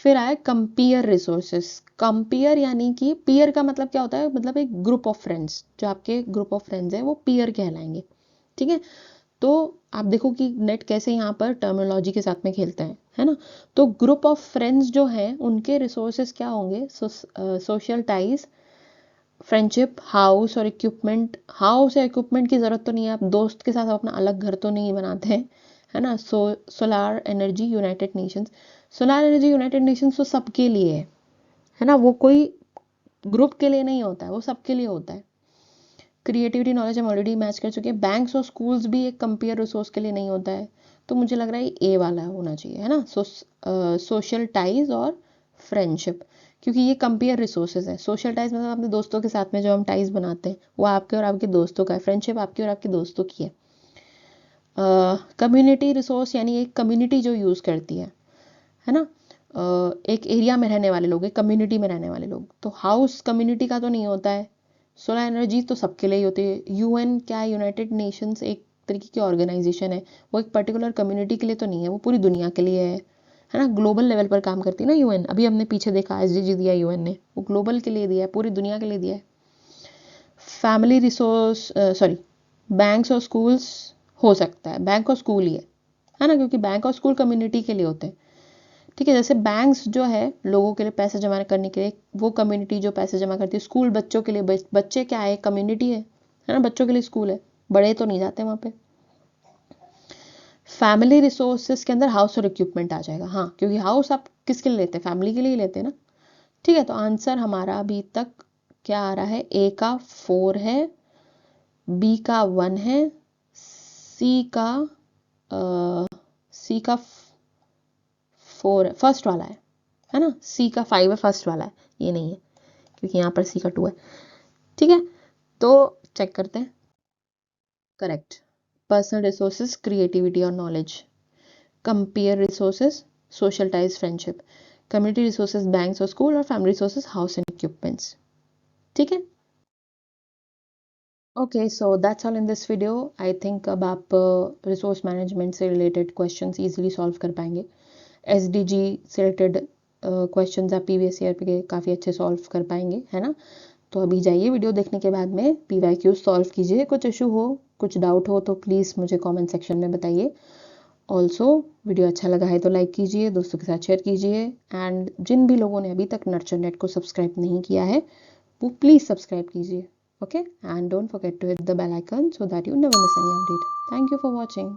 फिर आया कंपेयर रिसोर्सेस। कंपेयर यानी कि पीयर का मतलब क्या होता है, मतलब एक ग्रुप ऑफ फ्रेंड्स, जो आपके ग्रुप ऑफ फ्रेंड्स है वो पीयर कहलाएंगे, ठीक है। तो आप देखो कि नेट कैसे यहाँ पर टर्मिनोलॉजी के साथ में खेलता है ना। तो ग्रुप ऑफ फ्रेंड्स जो हैं उनके रिसोर्सेज क्या होंगे, सोशल टाइज, फ्रेंडशिप, हाउस और इक्विपमेंट। हाउस या इक्विपमेंट की ज़रूरत तो नहीं है, आप दोस्त के साथ अपना अलग घर तो नहीं बनाते हैं, है ना। Solar energy, United Nations. Solar energy, United Nations तो सबके लिए है ना, वो कोई ग्रुप के लिए नहीं होता है, वो सबके लिए होता है। क्रिएटिविटी नॉलेज हम ऑलरेडी मैच कर चुके हैं। बैंक्स और स्कूल्स भी एक कंपेयर रिसोर्स के लिए नहीं होता है, तो मुझे लग रहा है ए वाला होना चाहिए, है ना। सोशल टाइज और फ्रेंडशिप, क्योंकि ये कंपेयर रिसोर्सेज है। सोशल टाइज मतलब अपने दोस्तों के साथ में जो हम टाइज बनाते हैं वो आपके और आपके दोस्तों का है, फ्रेंडशिप आपके और आपके दोस्तों की है। कम्युनिटी रिसोर्स यानी एक कम्युनिटी जो यूज़ करती है ना। एक एरिया में रहने वाले लोग, एक कम्युनिटी में रहने वाले लोग। तो हाउस कम्युनिटी का तो नहीं होता है। सोलर एनर्जी तो सबके लिए ही होती है। यूएन क्या है, यूनाइटेड नेशंस एक तरीके की ऑर्गेनाइजेशन है, वो एक पर्टिकुलर कम्युनिटी के लिए तो नहीं है, वो पूरी दुनिया के लिए है ना। ग्लोबल लेवल पर काम करती है ना यूएन। अभी हमने पीछे देखा एसडीजी दिया यूएन ने, वो ग्लोबल के लिए दिया है, पूरी दुनिया के लिए दिया है। फैमिली रिसोर्स सॉरी बैंक्स और स्कूल्स हो सकता है, बैंक और स्कूल ही है ना, क्योंकि बैंक और स्कूल कम्युनिटी के लिए होते हैं। ठीक है, जैसे बैंक्स जो है लोगों के लिए पैसे जमा करने के लिए, वो कम्युनिटी जो पैसे जमा करती है। स्कूल बच्चों के लिए, बच्चे क्या है, कम्युनिटी है ना, बच्चों के लिए स्कूल है, बड़े तो नहीं जाते वहाँ पे। फैमिली रिसोर्सेज के अंदर हाउस और इक्विपमेंट आ जाएगा, हाँ, क्योंकि हाउस आप किसके लिए लेते हैं, फैमिली के लिए ही लेते हैं ना। ठीक है, तो आंसर हमारा अभी तक क्या आ रहा है, ए का 4 है, बी का 1 है, सी का सी का 4 है, फर्स्ट वाला है ना। सी का 5 है, फर्स्ट वाला है, ये नहीं है, क्योंकि यहाँ पर सी का 2 है। ठीक है, तो चेक करते हैं। करेक्ट, पर्सनल रिसोर्सेज, क्रिएटिविटी और knowledge. Compare resources, social ties, friendship. Community resources, banks और स्कूल। और family resources, house and equipments. ठीक है, okay, so that's all in this video. I think अब आप रिसोर्स मैनेजमेंट से रिलेटेड क्वेश्चंस इजीली सॉल्व कर पाएंगे। एसडीजी से रिलेटेड क्वेश्चंस आप प्रीवियस ईयर पे काफ़ी अच्छे सॉल्व कर पाएंगे, है ना। तो अभी जाइए, वीडियो देखने के बाद में पीवाईक्यू सॉल्व कीजिए। कुछ इशू हो, कुछ डाउट हो तो प्लीज़ मुझे कमेंट सेक्शन में बताइए। ऑल्सो वीडियो अच्छा लगा है तो लाइक कीजिए, दोस्तों के साथ शेयर कीजिए। एंड जिन भी लोगों ने अभी तक नर्चर नेट को सब्सक्राइब नहीं किया है, वो प्लीज़ सब्सक्राइब कीजिए, okay. And don't forget to hit the bell icon so that you never miss any update. Thank you for watching.